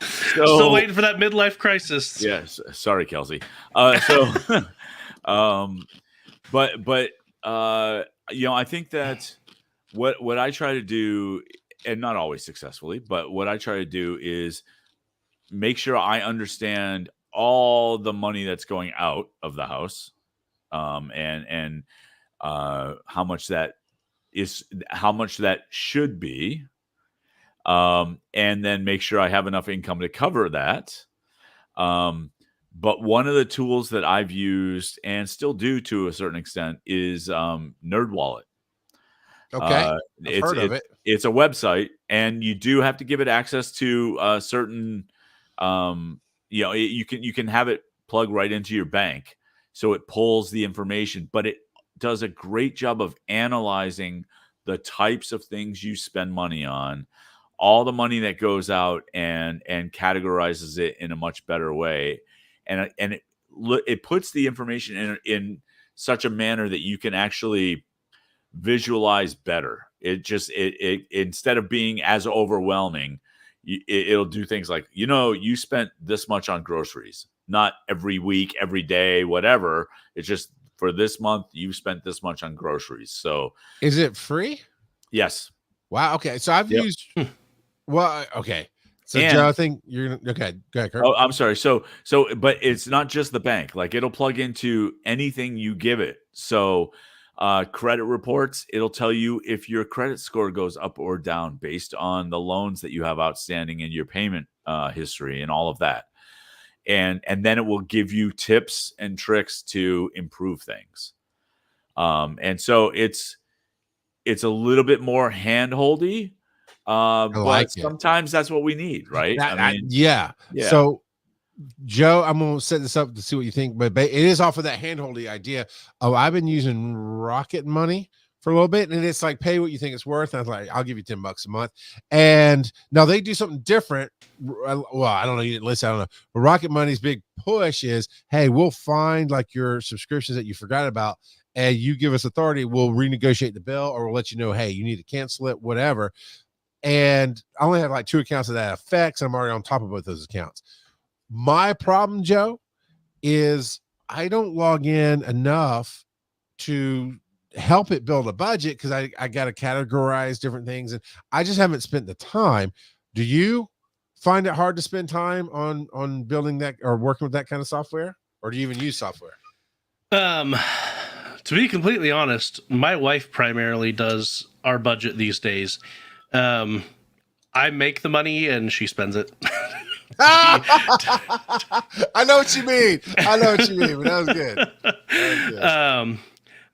Still waiting for that midlife crisis. Yes. Sorry, Kelsey. I think that what I try to do, and not always successfully, but what I try to do is make sure I understand all the money that's going out of the house, and how much that should be, and then make sure I have enough income to cover that. But one of the tools that I've used and still do to a certain extent is NerdWallet. Okay. I've heard of it. It's a website, and you do have to give it access to certain, you can have it plug right into your bank, so it pulls the information, but it does a great job of analyzing the types of things you spend money on, all the money that goes out, and categorizes it in a much better way, and it puts the information in such a manner that you can actually visualize better. It instead of being as overwhelming, it'll do things like, you spent this much on groceries, not every week, every day, whatever. It's just for this month, you spent this much on groceries. So is it free? Yes. Wow. Okay. So I've used, well, okay. So Joe, I think you're okay. Go ahead, Kurt. Oh, I'm sorry. So, but it's not just the bank. Like, it'll plug into anything you give it. So, credit reports, it'll tell you if your credit score goes up or down based on the loans that you have outstanding and your payment history and all of that. And then it will give you tips and tricks to improve things. And so it's a little bit more hand-holdy. But sometimes that's what we need, right? Yeah. So, Joe, I'm going to set this up to see what you think, but it is off of that hand-holdy idea. Oh, I've been using Rocket Money for a little bit, and it's like, pay what you think it's worth. And I was like, I'll give you $10 a month. And now they do something different. Well, I don't know. You didn't listen. I don't know. But Rocket Money's big push is, hey, we'll find like your subscriptions that you forgot about, and you give us authority. We'll renegotiate the bill, or we'll let you know, hey, you need to cancel it, whatever. And I only have like 2 accounts of that affects. And I'm already on top of both those accounts. My problem, Joe, is I don't log in enough to help it build a budget, because I got to categorize different things, and I just haven't spent the time. Do you find it hard to spend time on building that or working with that kind of software, or do you even use software? To be completely honest, my wife primarily does our budget these days. I make the money and she spends it. I know what you mean. But that was good.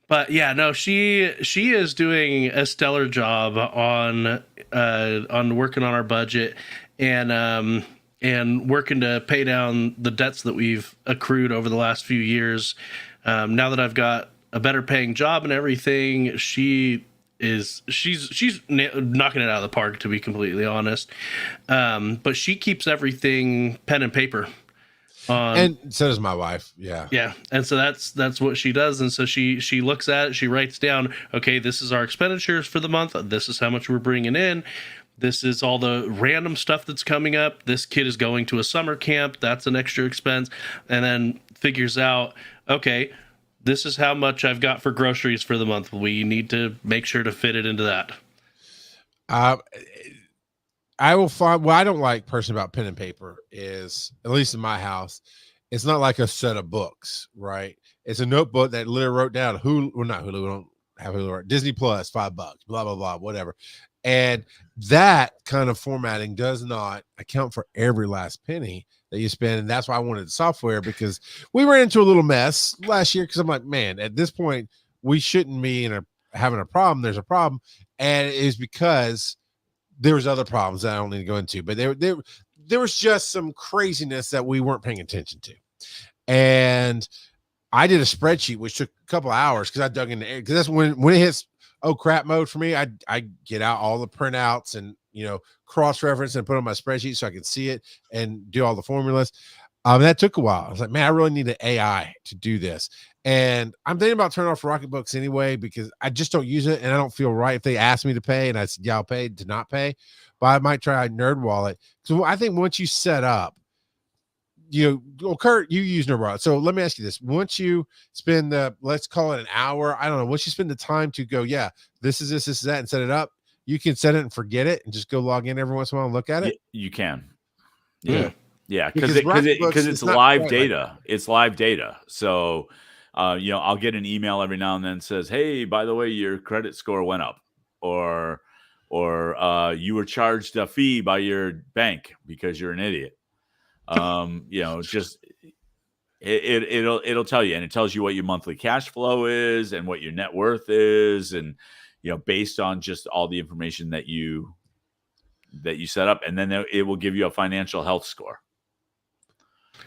But yeah, no, she is doing a stellar job on working on our budget and working to pay down the debts that we've accrued over the last few years. Now that I've got a better paying job and everything, she's knocking it out of the park, to be completely honest. But she keeps everything pen and paper. And so does my wife. Yeah. And so that's what she does. And so she looks at it, she writes down, okay, this is our expenditures for the month. This is how much we're bringing in. This is all the random stuff that's coming up. This kid is going to a summer camp. That's an extra expense. And then figures out, okay, this is how much I've got for groceries for the month. We need to make sure to fit it into that. I will find what I don't like personally about pen and paper is, at least in my house, it's not like a set of books, right? It's a notebook that literally wrote down not Hulu, we don't have Hulu, Disney Plus, $5, blah, blah, blah, whatever. And that kind of formatting does not account for every last penny that you spend. And that's why I wanted software, because we ran into a little mess last year. Cause I'm like, man, at this point we shouldn't be having a problem. There's a problem. And it is because there was other problems that I don't need to go into, but there was just some craziness that we weren't paying attention to. And I did a spreadsheet, which took a couple of hours because I dug in the air. Because that's when it hits oh crap mode for me. I get out all the printouts and cross-reference and put on my spreadsheet so I can see it and do all the formulas. That took a while. I was like, man, I really need an AI to do this. And I'm thinking about turning off Rocketbooks anyway, because I just don't use it and I don't feel right if they ask me to pay and I said, yeah, I'll pay to not pay. But I might try NerdWallet. So I think once you set up, Kurt, you use NerdWallet. So let me ask you this. Once you spend let's call it an hour, I don't know, once you spend the time to go, yeah, this is that, and set it up, you can set it and forget it and just go log in every once in a while and look at it. You can. Yeah. Yeah, because it's live data. It's live data. So I'll get an email every now and then that says, "Hey, by the way, your credit score went up," or you were charged a fee by your bank because you're an idiot. Just it'll tell you, and it tells you what your monthly cash flow is and what your net worth is, and based on just all the information that you set up, and then it will give you a financial health score.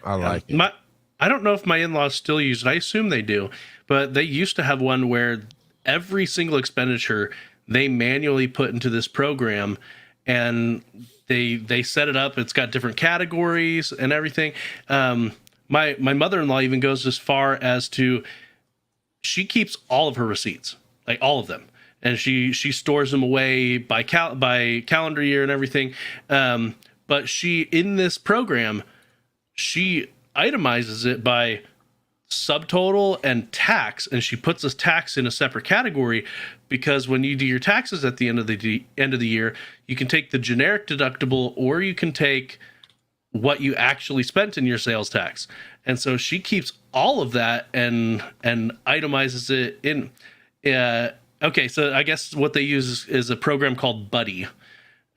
I like it. I don't know if my in-laws still use it. I assume they do, but they used to have one where every single expenditure they manually put into this program, and they set it up. It's got different categories and everything. My mother-in-law even goes as far as to, she keeps all of her receipts, like all of them, and she stores them away by calendar year and everything. But she, in this program, she itemizes it by subtotal and tax, and she puts this tax in a separate category, because when you do your taxes at the end of the year, you can take the generic deductible, or you can take what you actually spent in your sales tax. And so she keeps all of that and itemizes it in. Okay, so I guess what they use is a program called Buddy,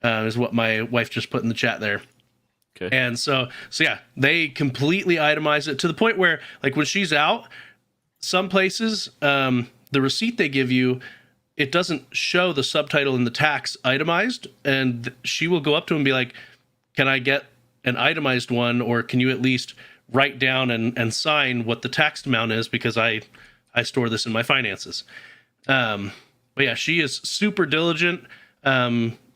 is what my wife just put in the chat there. Okay. And so yeah, they completely itemize it to the point where, like, when she's out, some places, the receipt they give you, it doesn't show the subtitle and the tax itemized, and she will go up to him and be like, "Can I get an itemized one, or can you at least write down and sign what the taxed amount is, because I store this in my finances." But yeah, she is super diligent.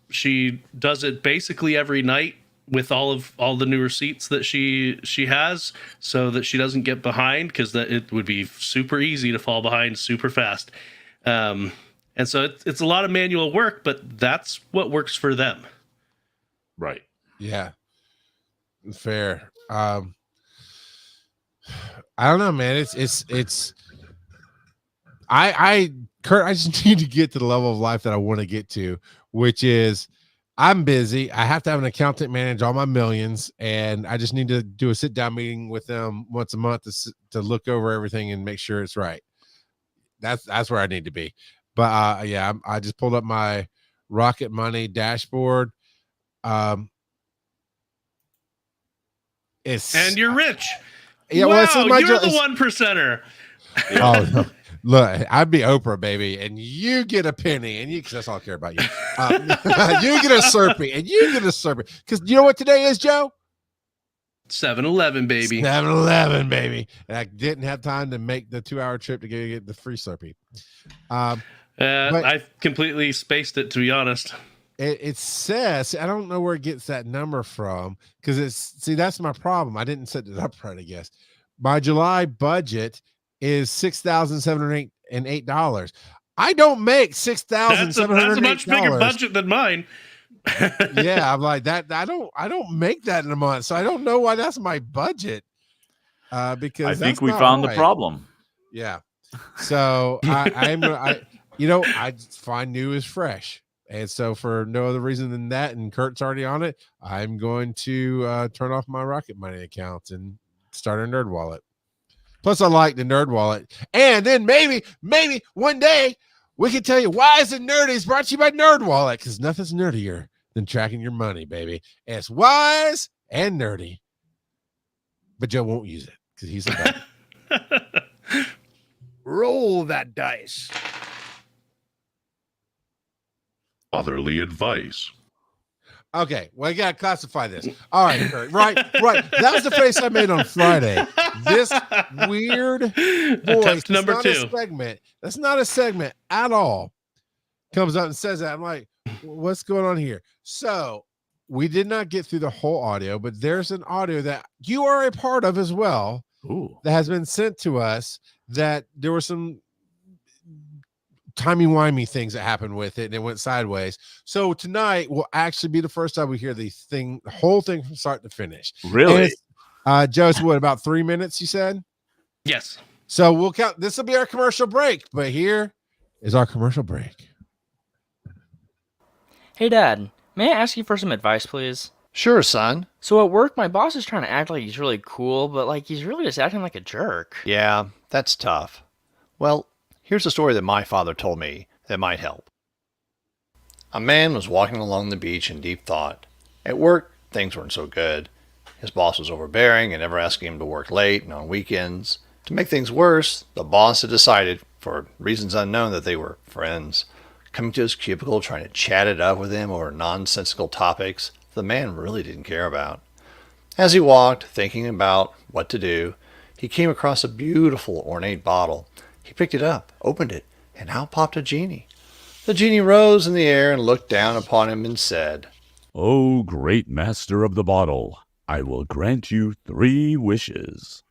She does it basically every night with all the new receipts that she has, so that she doesn't get behind, because it would be super easy to fall behind super fast. And so it's a lot of manual work, but that's what works for them. Right. Yeah. Fair. I don't know, man. Kurt, I just need to get to the level of life that I want to get to, which is, I'm busy. I have to have an accountant manage all my millions, and I just need to do a sit down meeting with them once a month to look over everything and make sure it's right. That's where I need to be. But yeah, I just pulled up my Rocket Money dashboard. And you're rich. Yeah, wow, well, you're the 1%er. Oh, no. Look, I'd be Oprah, baby, and you get a penny, and because that's all I care about you. You get a Slurpee, and you get a Slurpee. Because you know what today is, Joe? 7-Eleven, baby. 7-Eleven, baby. And I didn't have time to make the 2-hour trip to get the free Slurpee. But I completely spaced it, to be honest. It says, I don't know where it gets that number from, because that's my problem. I didn't set it up right, I guess. My July budget is $6,708. I don't make $6,708. That's a much bigger budget than mine. Yeah, I'm like that. I don't make that in a month, so I don't know why that's my budget. Because I think we found the problem. Yeah. So I find new is fresh. And so for no other reason than that, and Kurt's already on it, I'm going to turn off my Rocket Money account and start a Nerd Wallet. Plus, I like the Nerd Wallet. And then maybe one day we can tell you why is it nerdy is brought to you by Nerd Wallet, because nothing's nerdier than tracking your money, baby. And it's wise and nerdy. But Joe won't use it because he's a Roll that dice. Fatherly advice. Okay, well, I gotta classify this. All right, Kurt, right. That was the face I made on Friday. This weird voice, number 2. That's not a segment at all. Comes up and says that. I'm like, what's going on here? So we did not get through the whole audio, but there's an audio that you are a part of as well. Ooh. That has been sent to us, that there were some timey-wimey things that happened with it, and it went sideways. So tonight will actually be the first time we hear the whole thing from start to finish. Really? Joe, what, about 3 minutes, you said? Yes. So we'll count. This will be our commercial break, but here is our commercial break. Hey, Dad, may I ask you for some advice, please? Sure, son. So at work, my boss is trying to act like he's really cool, but like he's really just acting like a jerk. Yeah, that's tough. Well, here's a story that my father told me that might help. A man was walking along the beach in deep thought. At work, things weren't so good. His boss was overbearing and never asking him to work late and on weekends. To make things worse, the boss had decided, for reasons unknown, that they were friends. Coming to his cubicle, trying to chat it up with him over nonsensical topics the man really didn't care about. As he walked, thinking about what to do, he came across a beautiful ornate bottle. He picked it up, opened it, and out popped a genie. The genie rose in the air and looked down upon him and said, O great master of the bottle, I will grant you 3 wishes.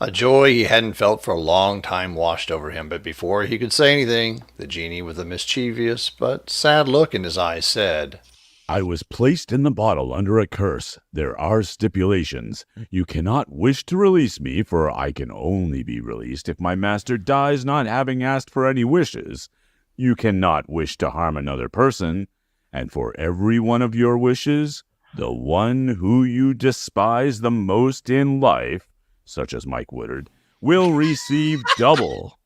A joy he hadn't felt for a long time washed over him, but before he could say anything, the genie, with a mischievous but sad look in his eyes, said, I was placed in the bottle under a curse. There are stipulations. You cannot wish to release me, for I can only be released if my master dies not having asked for any wishes. You cannot wish to harm another person, and for every one of your wishes, the one who you despise the most in life, such as Mike Woodard, will receive double.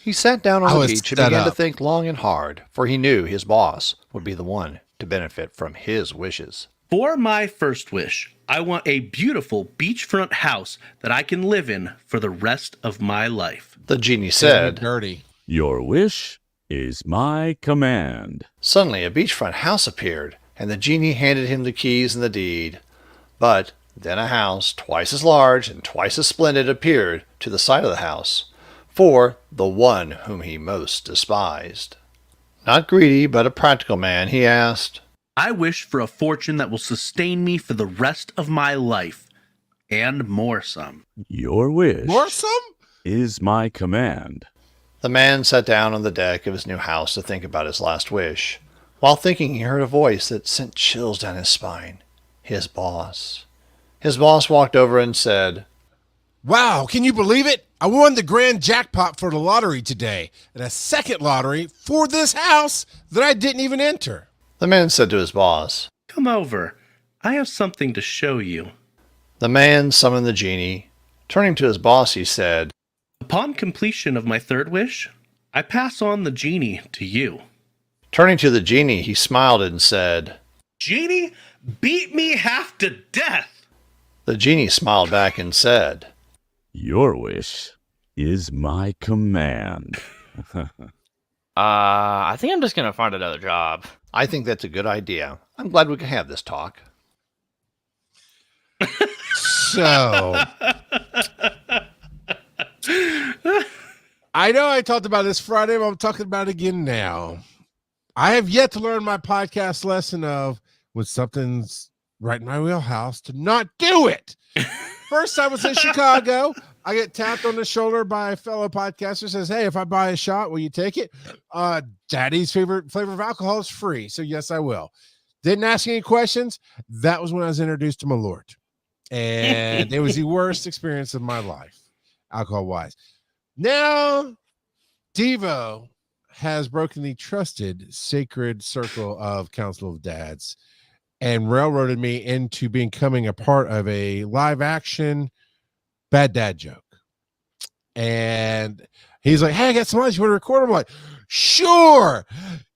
He sat down on the beach and began to up. think long and hard, for he knew his boss would be the one to benefit from his wishes. For my first wish, I want a beautiful beachfront house that I can live in for the rest of my life. The genie said, Dirty. Your wish is my command. Suddenly a beachfront house appeared, and the genie handed him the keys and the deed. But then a house twice as large and twice as splendid appeared to the side of the house, for the one whom he most despised. Not greedy, but a practical man, he asked, I wish for a fortune that will sustain me for the rest of my life, and more some. Your wish More some? is my command. The man sat down on the deck of his new house to think about his last wish. While thinking, he heard a voice that sent chills down his spine. His boss. His boss walked over and said, Wow, can you believe it? I won the grand jackpot for the lottery today, and a second lottery for this house that I didn't even enter. The man said to his boss. Come over. I have something to show you. The man summoned the genie. Turning to his boss, he said, Upon completion of my third wish, I pass on the genie to you. Turning to the genie, he smiled and said, Genie, beat me half to death. The genie smiled back and said, Your wish is my command. I think I'm just gonna find another job. I think that's a good idea. I'm glad we can have this talk. So, I know I talked about this Friday, but I'm talking about it again now. I have yet to learn my podcast lesson of when something's right in my wheelhouse to not do it. First time I was in Chicago, I get tapped on the shoulder by a fellow podcaster, says, hey, if I buy a shot, will you take it? Daddy's favorite flavor of alcohol is free. So yes, I will. Didn't ask any questions. That was when I was introduced to my Lord. And it was the worst experience of my life, alcohol-wise. Now, Devo has broken the trusted sacred circle of Council of Dads and railroaded me into becoming a part of a live action bad dad joke. And he's like, hey, I got some lines. You want to record? I'm like, sure.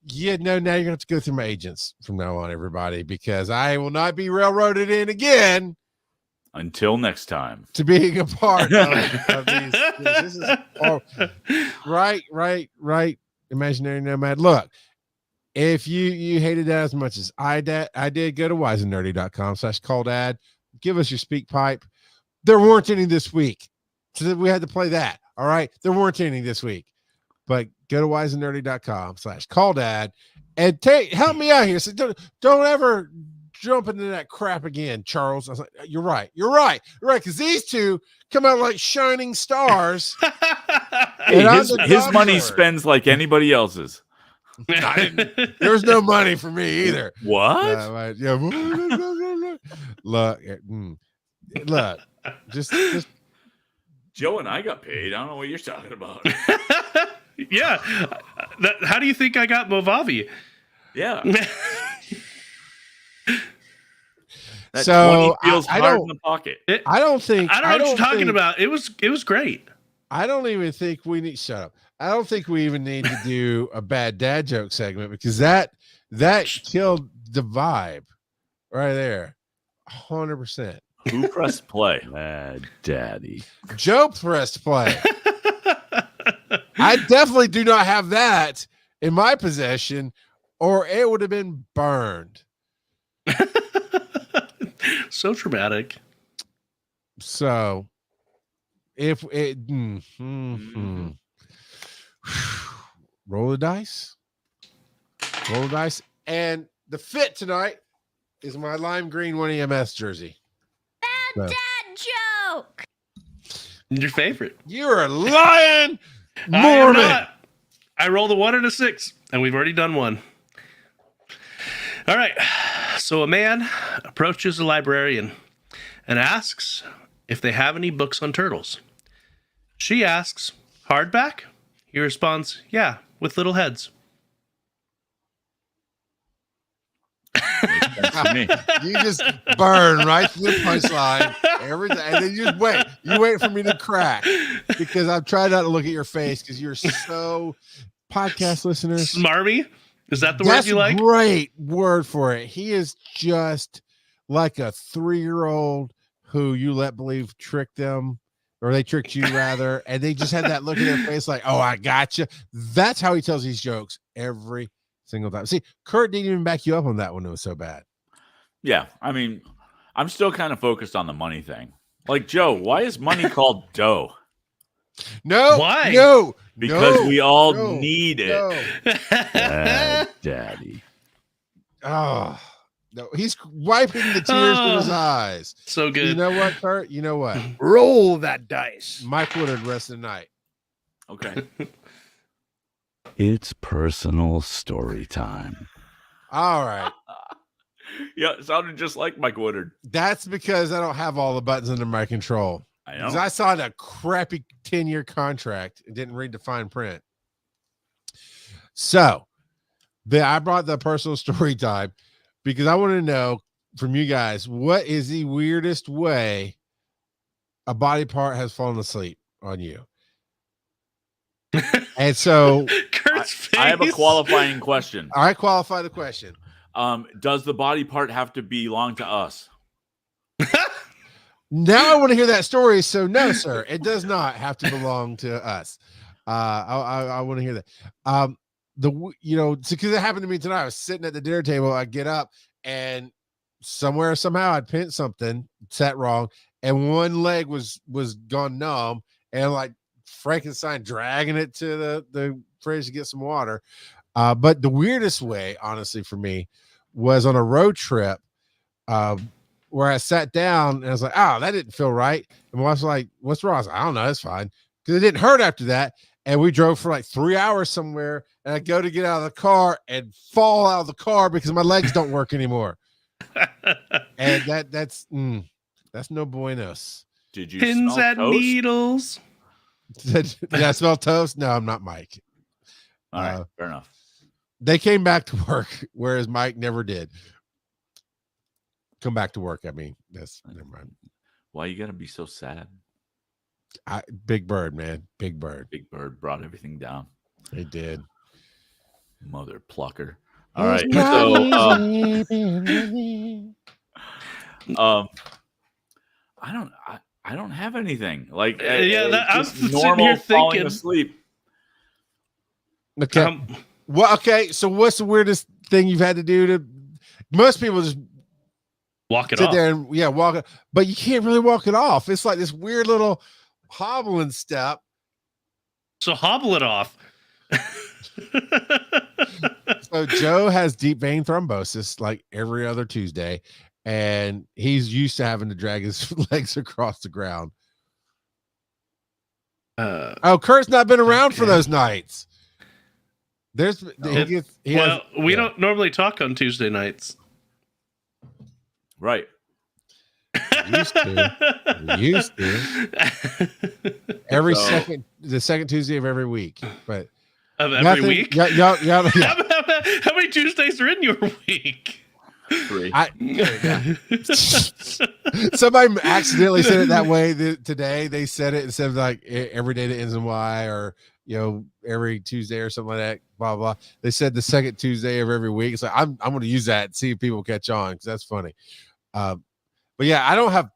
Yeah, no, now you're going to have to go through my agents from now on, everybody, because I will not be railroaded in again. Until next time. To being a part of these. This is right. Imaginary nomad. Look, if you hated that as much as I did, go to wiseandnerdy.com/calldad. Give us your speak pipe. There weren't any this week, so we had to play that. All right, there weren't any this week, but go to wiseandnerdy.com/calldad and help me out here. So don't ever jump into that crap again, Charles. I was like, you're right, because these two come out like shining stars. Hey, his money spends like anybody else's. There was no money for me either. What? Look, just Joe and I got paid. I don't know what you're talking about. Yeah. How do you think I got Movavi? Yeah. That So 20 feels I hard in don't. the pocket. I don't think. I don't know what you're talking think- about. It was great. I don't even think we need. Shut up. I don't think we even need to do a bad dad joke segment because that killed the vibe right there, 100%. Who pressed play? Daddy. Joe pressed play. I definitely do not have that in my possession, or it would have been burned. So dramatic. So, if it roll the dice, and the fit tonight is my lime green 1 EMS jersey. Bad So, dad joke. Your favorite. you're lying, I am Mormon. not. I rolled a 1 and a 6, and we've already done one. All right. So a man approaches a librarian and asks if they have any books on turtles. She asks, hardback? He responds, yeah, with little heads. That's to me. You just burn right through the punchline every time, and then you just wait. You wait for me to crack because I've tried not to look at your face because you're so podcast listeners. Smarmy? Is that the word That's you like? a great word for it. He is just like a 3-year-old who you let believe tricked them, or they tricked you rather, and they just had that look in their face like, "Oh, I gotcha." That's how he tells these jokes every single time. See, Kurt didn't even back you up on that one. It was so bad. Yeah, I mean, I'm still kind of focused on the money thing. Like, Joe, why is money called dough? No, Why? No, Because no, we all no, need it. no. Daddy. Oh, no, he's wiping the tears from his Oh. eyes. So good. You know what, Kurt? You know what? Roll that dice. Mike Woodard, rest of the night. Okay. It's personal story time. All right. Yeah, it sounded just like Mike Woodard. That's because I don't have all the buttons under my control. I Because know. I signed a crappy 10-year contract and didn't read the fine print. So I brought the personal story time because I want to know from you guys, what is the weirdest way a body part has fallen asleep on you? And so Kurt's face. I have a qualifying question. I qualify the question. Does the body part have to belong to us? Now I want to hear that story. So no, sir, it does not have to belong to us. I want to hear that. Because it happened to me tonight. I was sitting at the dinner table. I get up and somehow I'd pinned something, sat wrong, and one leg was gone numb, and like Frankenstein dragging it to the fridge to get some water. But the weirdest way, honestly, for me, was on a road trip. Where I sat down and I was like, "Oh, that didn't feel right." And my wife's like, "What's wrong?" I was like, "I don't know, it's fine," because it didn't hurt after that. And we drove for like 3 hours somewhere, and I go to get out of the car and fall out of the car because my legs don't work anymore. And that's no buenos. Did you Pins smell and toast? needles. Did I smell toast? No, I'm not Mike. All right, fair enough. They came back to work, whereas Mike never did. Come back to work. I mean, that's never mind. Why you gotta be so sad? Big Bird, man. Big Bird. Big Bird brought everything down. They did. Mother plucker. All right. So I don't have anything. Like I'm just sitting normal here falling thinking. asleep. Okay. Well, okay. So what's the weirdest thing you've had to do to? Most people just Walk it sit off. there and walk it, but you can't really walk it off. It's like this weird little hobbling step. So hobble it off. So Joe has deep vein thrombosis like every other Tuesday, and he's used to having to drag his legs across the ground. Kurt's not been around for those nights. We don't normally talk on Tuesday nights. Right. Used to. The second Tuesday of every week, but of every week. Yeah. How many Tuesdays are in your week? 3. Somebody accidentally said it that way today. They said it instead of like every day that ends in Y, or every Tuesday or something like that. Blah blah. They said the second Tuesday of every week. So I'm going to use that and see if people catch on, because that's funny. But yeah, I don't have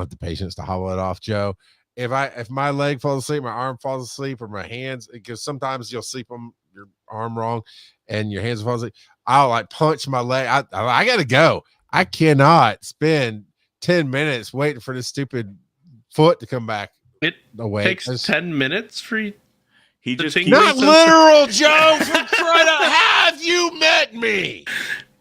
the patience to hobble it off, Joe. If my leg falls asleep, my arm falls asleep, or my hands, because sometimes you'll sleep on your arm wrong and your hands fall asleep, I'll like punch my leg. I gotta go. I cannot spend 10 minutes waiting for this stupid foot to come back. It away. takes 10 minutes for you. He just Not literal, Joe. Have you met me?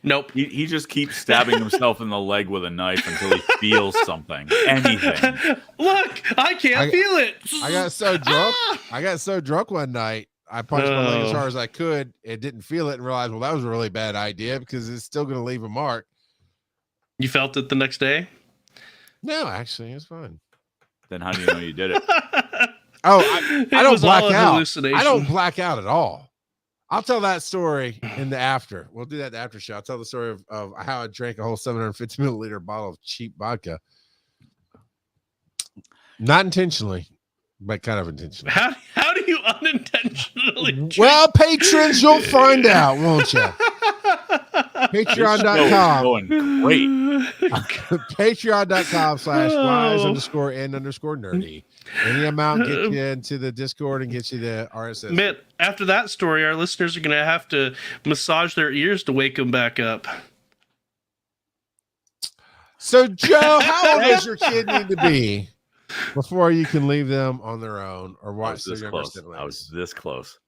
Nope. He just keeps stabbing himself in the leg with a knife until he feels something. Anything. Look, I can't feel it. I got so drunk. I got so drunk one night. I punched my leg as hard as I could. It didn't feel it, and realized, well, that was a really bad idea, because it's still going to leave a mark. You felt it the next day? No, actually, it's fine. Then how do you know you did it? I don't black out. I don't black out at all. I'll tell that story in the after. We'll do that in the after show. I'll tell the story of how I drank a whole 750 milliliter bottle of cheap vodka. Not intentionally, but kind of intentionally. How do you unintentionally drink? Well, patrons, you'll find out, won't you? Patreon.com. Going great. Patreon.com/wise_and_nerdy. Any amount gets you into the Discord and gets you the RSS. Mitt, after that story, our listeners are going to have to massage their ears to wake them back up. So, Joe, how old does your kid need to be before you can leave them on their own or watch their younger siblings? I was this close.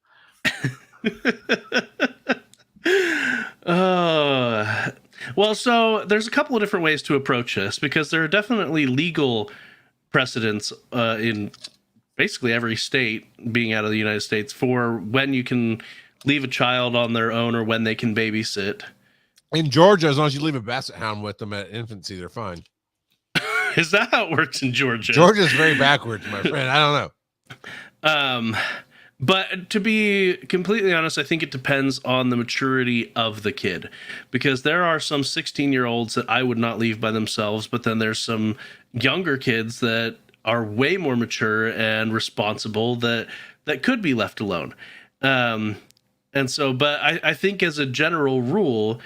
Well, so there's a couple of different ways to approach this, because there are definitely legal precedents in basically every state, being out of the United States, for when you can leave a child on their own or when they can babysit. In Georgia, as long as you leave a basset hound with them at infancy, they're fine. Is that how it works in Georgia? Georgia's very backwards, my friend. I don't know. But to be completely honest, I think it depends on the maturity of the kid, because there are some 16-year-olds that I would not leave by themselves, but then there's some younger kids that are way more mature and responsible that could be left alone. And so, but I think as a general rule,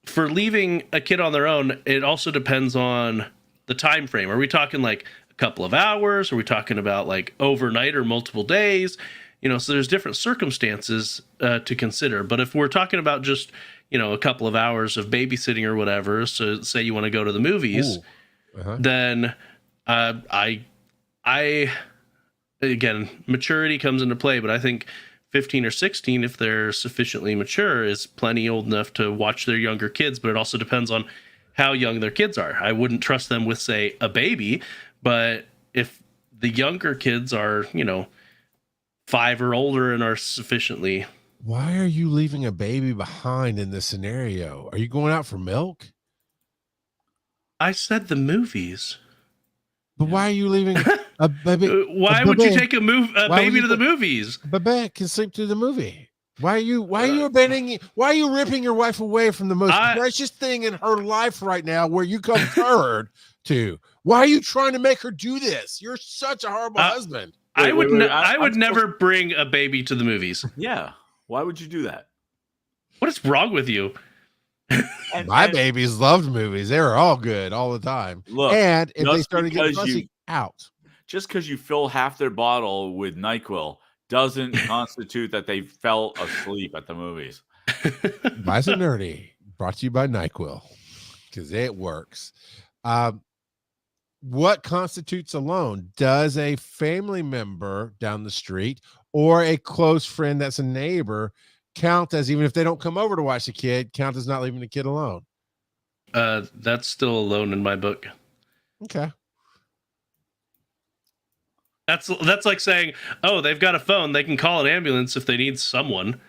for leaving a kid on their own, it also depends on the time frame. Are we talking like a couple of hours? Are we talking about like overnight or multiple days? So there's different circumstances to consider. But if we're talking about just, a couple of hours of babysitting or whatever, so say you want to go to the movies, then again, maturity comes into play. But I think 15 or 16, if they're sufficiently mature, is plenty old enough to watch their younger kids. But it also depends on how young their kids are. I wouldn't trust them with, say, a baby. But if the younger kids are, 5 or older and are sufficiently. Why are you leaving a baby behind in this scenario? Are you going out for milk? I said the movies. But why are you leaving a baby? Why would you take a baby to the movies? Baby can sleep through the movie. Why are you abandoning? Why are you ripping your wife away from the most precious thing in her life right now, where you come third to? Why are you trying to make her do this? You're such a horrible husband. I would never bring a baby to the movies. Yeah. Why would you do that? What is wrong with you? My babies loved movies. They were all good all the time. Look, and if they started getting fussy, out. Just because you fill half their bottle with NyQuil doesn't constitute that they fell asleep at the movies. Bison Nerdy, brought to you by NyQuil, because it works. What constitutes alone? Does a family member down the street or a close friend that's a neighbor count as, even if they don't come over to watch the kid, count as not leaving the kid alone? That's still alone in my book. Okay. That's like saying, oh, they've got a phone, they can call an ambulance if they need someone.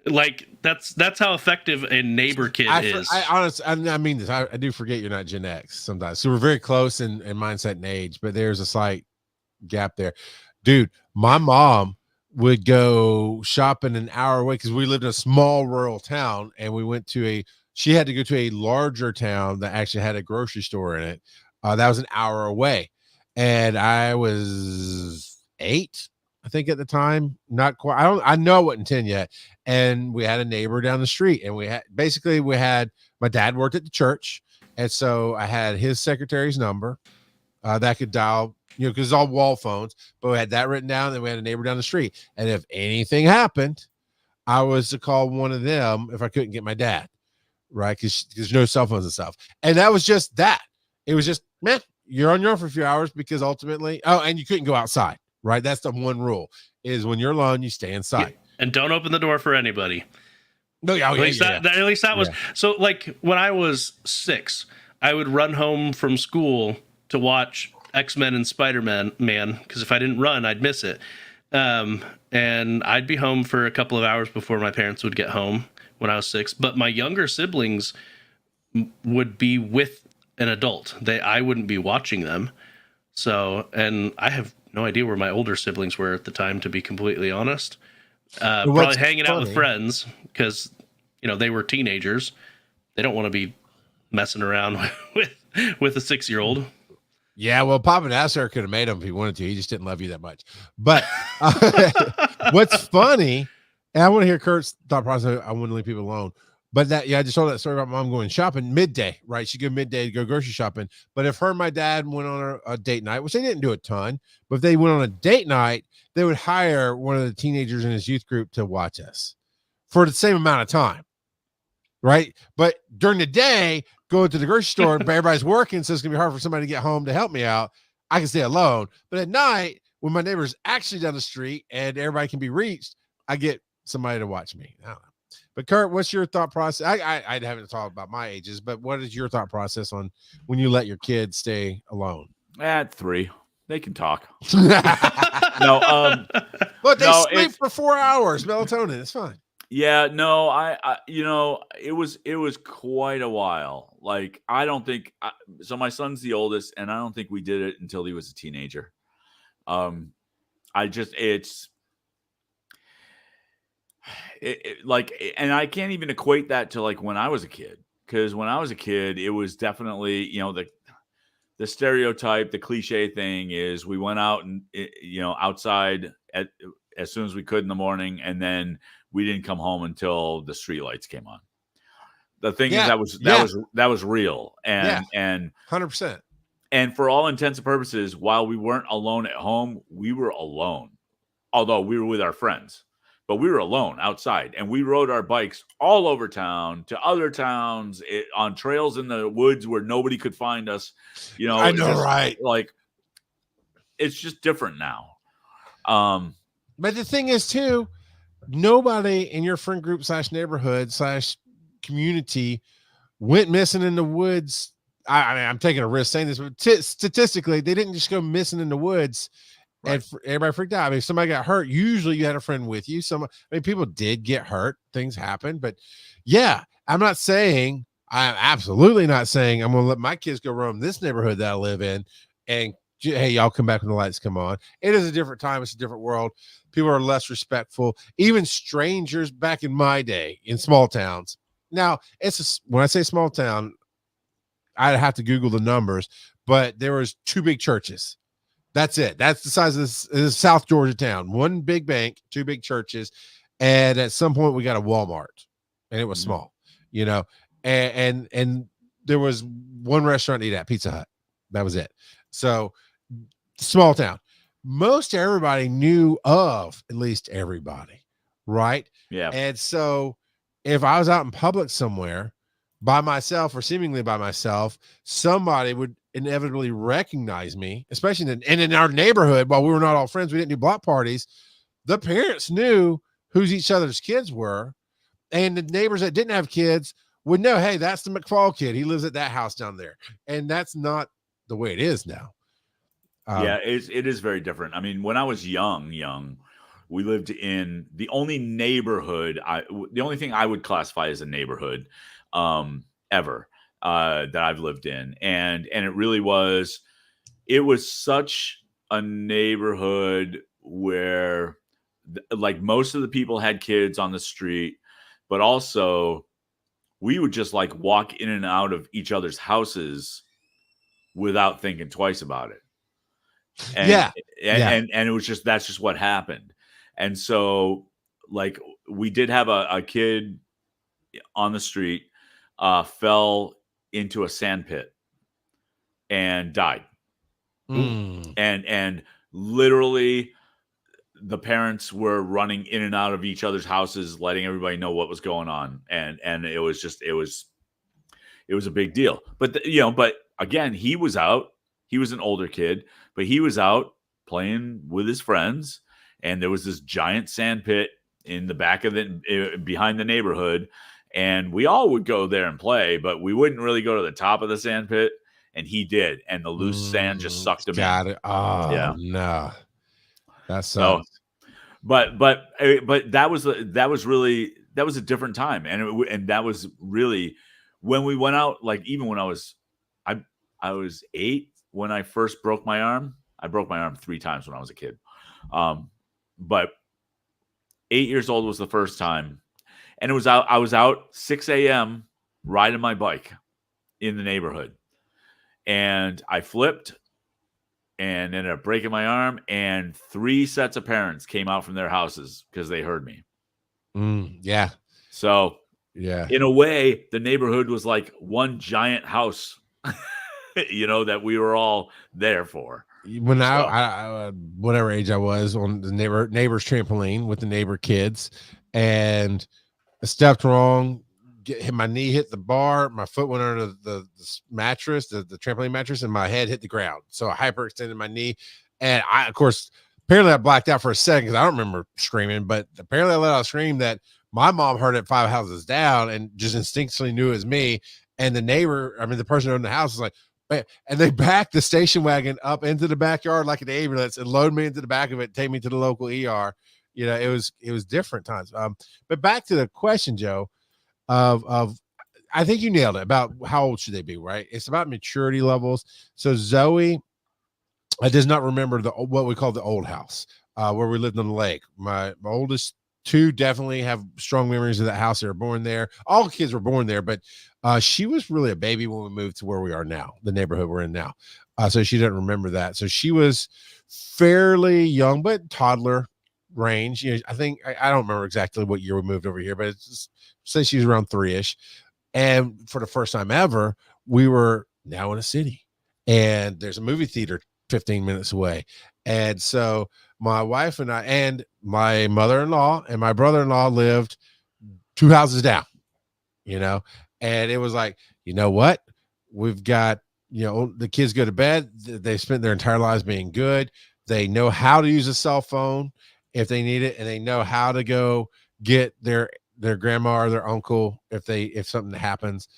Like that's how effective a neighbor kid is. I mean this. I do forget you're not Gen X sometimes. So we're very close in mindset and age, but there's a slight gap there. Dude, my mom would go shopping an hour away, because we lived in a small rural town, and we went to a she had to go to a larger town that actually had a grocery store in it. That was an hour away. And I was 8, I think at the time, not quite. I know I wasn't 10 yet. And we had a neighbor down the street, and we had my dad worked at the church. And so I had his secretary's number that could dial, because it's all wall phones, but we had that written down. And we had a neighbor down the street. And if anything happened, I was to call one of them if I couldn't get my dad, right? Because there's no cell phones and stuff. And that was just that. It was just, man, you're on your own for a few hours, because ultimately, and you couldn't go outside, right? That's the one rule, is when you're alone, you stay inside. And don't open the door for anybody. No, At least that was so. Like when I was 6, I would run home from school to watch X-Men and Spider-Man, because if I didn't run, I'd miss it. And I'd be home for a couple of hours before my parents would get home when I was 6. But my younger siblings would be with an adult. I wouldn't be watching them. So, and I have no idea where my older siblings were at the time, to be completely honest. Probably hanging out with friends, because they were teenagers. They don't want to be messing around with a 6-year-old. Yeah, well, Papa Nasser could have made him if he wanted to. He just didn't love you that much. But what's funny, and I want to hear Kurt's thought process. I wouldn't leave people alone. But I just told that story about mom going shopping midday, right? She'd go midday to go grocery shopping. But if her and my dad went on a date night, which they didn't do a ton, but if they went on a date night, they would hire one of the teenagers in his youth group to watch us for the same amount of time, right? But during the day, going to the grocery store, but everybody's working, so it's going to be hard for somebody to get home to help me out. I can stay alone. But at night, when my neighbor's actually down the street and everybody can be reached, I get somebody to watch me. I don't know. But Kurt, what's your thought process? I haven't talked about my ages, but what is your thought process on when you let your kids stay alone? At 3, they can talk. No, look, they sleep for 4 hours, melatonin. It's fine. Yeah, no, I it was quite a while. Like, I don't think so. My son's the oldest, and I don't think we did it until he was a teenager. And I can't even equate that to like when I was a kid, because when I was a kid, it was definitely, the stereotype, the cliche thing is we went out and, outside as soon as we could in the morning. And then we didn't come home until the street lights came on. The thing is that was real. And 100%. And for all intents and purposes, while we weren't alone at home, we were alone, although we were with our friends. But we were alone outside, and we rode our bikes all over town to other towns on trails in the woods where nobody could find us. I know, right? Like, it's just different now. But the thing is, too, nobody in your friend group / neighborhood / community went missing in the woods. I mean, I'm taking a risk saying this, but statistically, they didn't just go missing in the woods. Right. And everybody freaked out. I mean, if somebody got hurt, usually you had a friend with you. People did get hurt. Things happen. But yeah, I'm absolutely not saying I'm going to let my kids go roam this neighborhood that I live in and, hey, y'all come back when the lights come on. It is a different time. It's a different world. People are less respectful. Even strangers back in my day in small towns. Now, when I say small town, I'd have to Google the numbers, but there was 2 big churches. That's it. That's the size of this South Georgia town. 1 big bank, 2 big churches. And at some point we got a Walmart, and it was small, and there was 1 restaurant to eat at, Pizza Hut. That was it. So small town. Most everybody knew of at least everybody. Right. Yeah. And so if I was out in public somewhere by myself or seemingly by myself, somebody would inevitably recognize me, especially in our neighborhood. While we were not all friends, we didn't do block parties. The parents knew who's each other's kids were, and the neighbors that didn't have kids would know, hey, that's the McFall kid. He lives at that house down there. And that's not the way it is now. It is very different. I mean, when I was young, we lived in the only thing I would classify as a neighborhood ever that I've lived in. And it really was, it was such a neighborhood where like most of the people had kids on the street, but also we would just like walk in and out of each other's houses without thinking twice about it. And, and it was just, that's just what happened. And so like we did have a kid on the street, fell into a sand pit and died. And literally the parents were running in and out of each other's houses, letting everybody know what was going on. And it was just, it was a big deal. But, but again, he was out. He was an older kid, but he was out playing with his friends. And there was this giant sand pit in the back of behind the neighborhood. And we all would go there and play, but we wouldn't really go to the top of the sand pit. And he did. And the loose sand just sucked him in. Got it. Oh, yeah. No. That sucks. So, but that was a different time. And that was really when we went out, like even when I was 8 when I first broke my arm. I broke my arm 3 times when I was a kid. But 8 years old was the first time. And I was out 6 a.m. riding my bike in the neighborhood. And I flipped and ended up breaking my arm. And 3 sets of parents came out from their houses because they heard me. Yeah. So yeah, in a way, the neighborhood was like one giant house, that we were all there for. When I whatever age I was, on the neighbor's trampoline with the neighbor kids, and I stepped wrong, my knee hit the bar, my foot went under the mattress, the trampoline mattress, and my head hit the ground. So I hyperextended my knee, and apparently I blacked out for a second because I don't remember screaming, but apparently I let out a scream that my mom heard it 5 houses down and just instinctively knew it was me. And the person who owned the house was like, and they backed the station wagon up into the backyard like an ambulance and load me into the back of it, take me to the local ER. It was different times. But back to the question, Joe, of I think you nailed it about how old should they be, right? It's about maturity levels. So Zoe, I does not remember what we call the old house, where we lived on the lake. My oldest 2 definitely have strong memories of that house. They were born there. All the kids were born there, but she was really a baby when we moved to where we are now, the neighborhood we're in now. So she didn't remember that. So she was fairly young, but toddler range. I think I don't remember exactly what year we moved over here, but it's just, say she was around 3-ish. And for the first time ever, we were now in a city, and there's a movie theater 15 minutes away. And so my wife and I and my mother-in-law and my brother-in-law lived 2 houses down, and it was like, what? We've got, the kids go to bed. They spent their entire lives being good. They know how to use a cell phone if they need it, and they know how to go get their grandma or their uncle if something happens,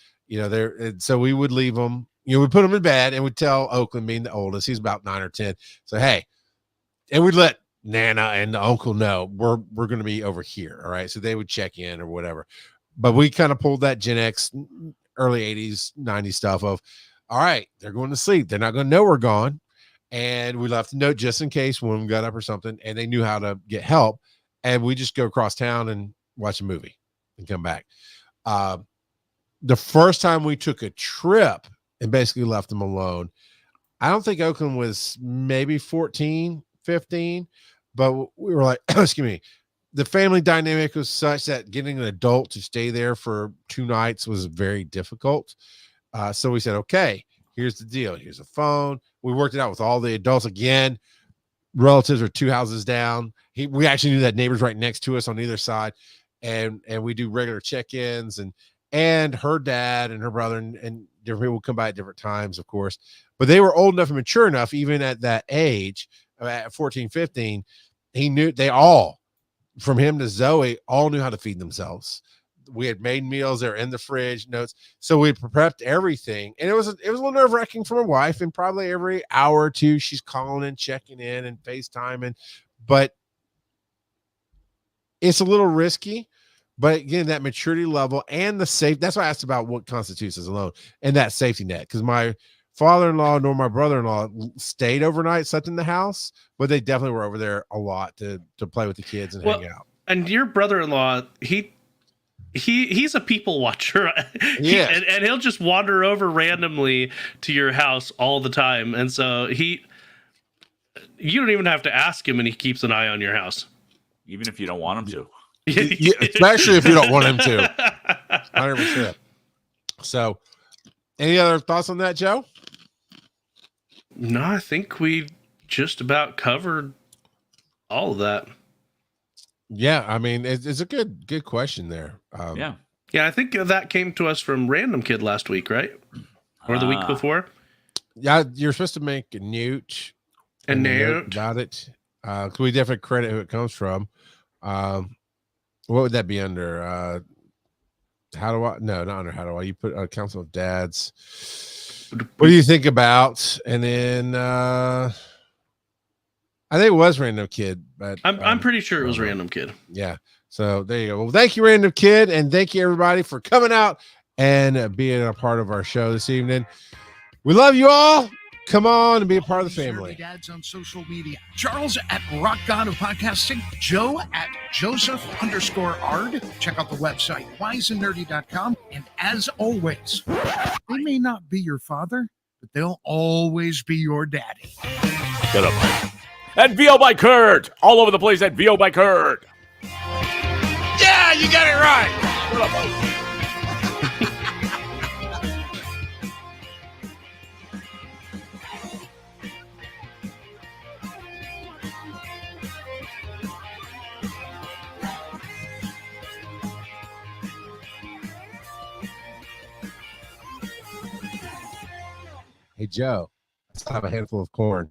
so we would leave them, we put them in bed, and we'd tell Oakland, being the oldest, he's about 9 or 10. So, hey, and we'd let Nana and the uncle know we're going to be over here. All right. So they would check in or whatever. But we kind of pulled that Gen X, early 80s, 90s stuff of, all right, they're going to sleep. They're not going to know we're gone. And we left a note just in case one of them got up or something, and they knew how to get help. And we just go across town and watch a movie and come back. The first time we took a trip and basically left them alone, I don't think Oakland was maybe 14, 15, but we were like, excuse me, the family dynamic was such that getting an adult to stay there for 2 nights was very difficult. So we said, okay, here's the deal. Here's a phone. We worked it out with all the adults. Again, relatives are 2 houses down. We actually knew that neighbors right next to us on either side. And we do regular check-ins, and her dad and her brother and different people come by at different times, of course, but they were old enough and mature enough, even at that age, at 14, 15, they all, from him to Zoe, all knew how to feed themselves. We had made meals, they're in the fridge, notes. So we prepped everything. And it was a little nerve-wracking for my wife, and probably every hour or 2, she's calling and checking in and FaceTiming, but it's a little risky. But again, that maturity level and the safe, that's why I asked about what constitutes as alone, and that safety net. Because my father-in-law nor my brother-in-law stayed overnight, slept in the house, but they definitely were over there a lot to play with the kids and hang out. And your brother-in-law, he's a people watcher. Yeah. And he'll just wander over randomly to your house all the time. And so you don't even have to ask him, and he keeps an eye on your house. Even if you don't want him to. Yeah, especially if you don't want him to. 100%. So, any other thoughts on that, Joe? No, I think we just about covered all of that. Yeah, I mean, it's a good question there. Yeah. Yeah, I think that came to us from Random Kid last week, right? Or the week before? Yeah, you're supposed to make a note And note about it. We definitely credit who it comes from. What would that be under? How do I? No, not under how do I? You put Council of Dads. What do you think about? And then I think it was Random Kid, but I'm pretty sure it was Random Kid. Yeah. So there you go. Well, thank you, Random Kid, and thank you everybody for coming out and being a part of our show this evening. We love you all. Come on and be a part of the family. Dads on social media. Charles at Rock God of Podcasting. Joe at Joseph_Ard. Check out the website, wiseandnerdy.com. And as always, they may not be your father, but they'll always be your daddy. Get up, Mike. At VO by Kurt. All over the place at VO by Kurt. Yeah, you got it right. Get up, Mike. Hey, Joe, let's have a handful of corn.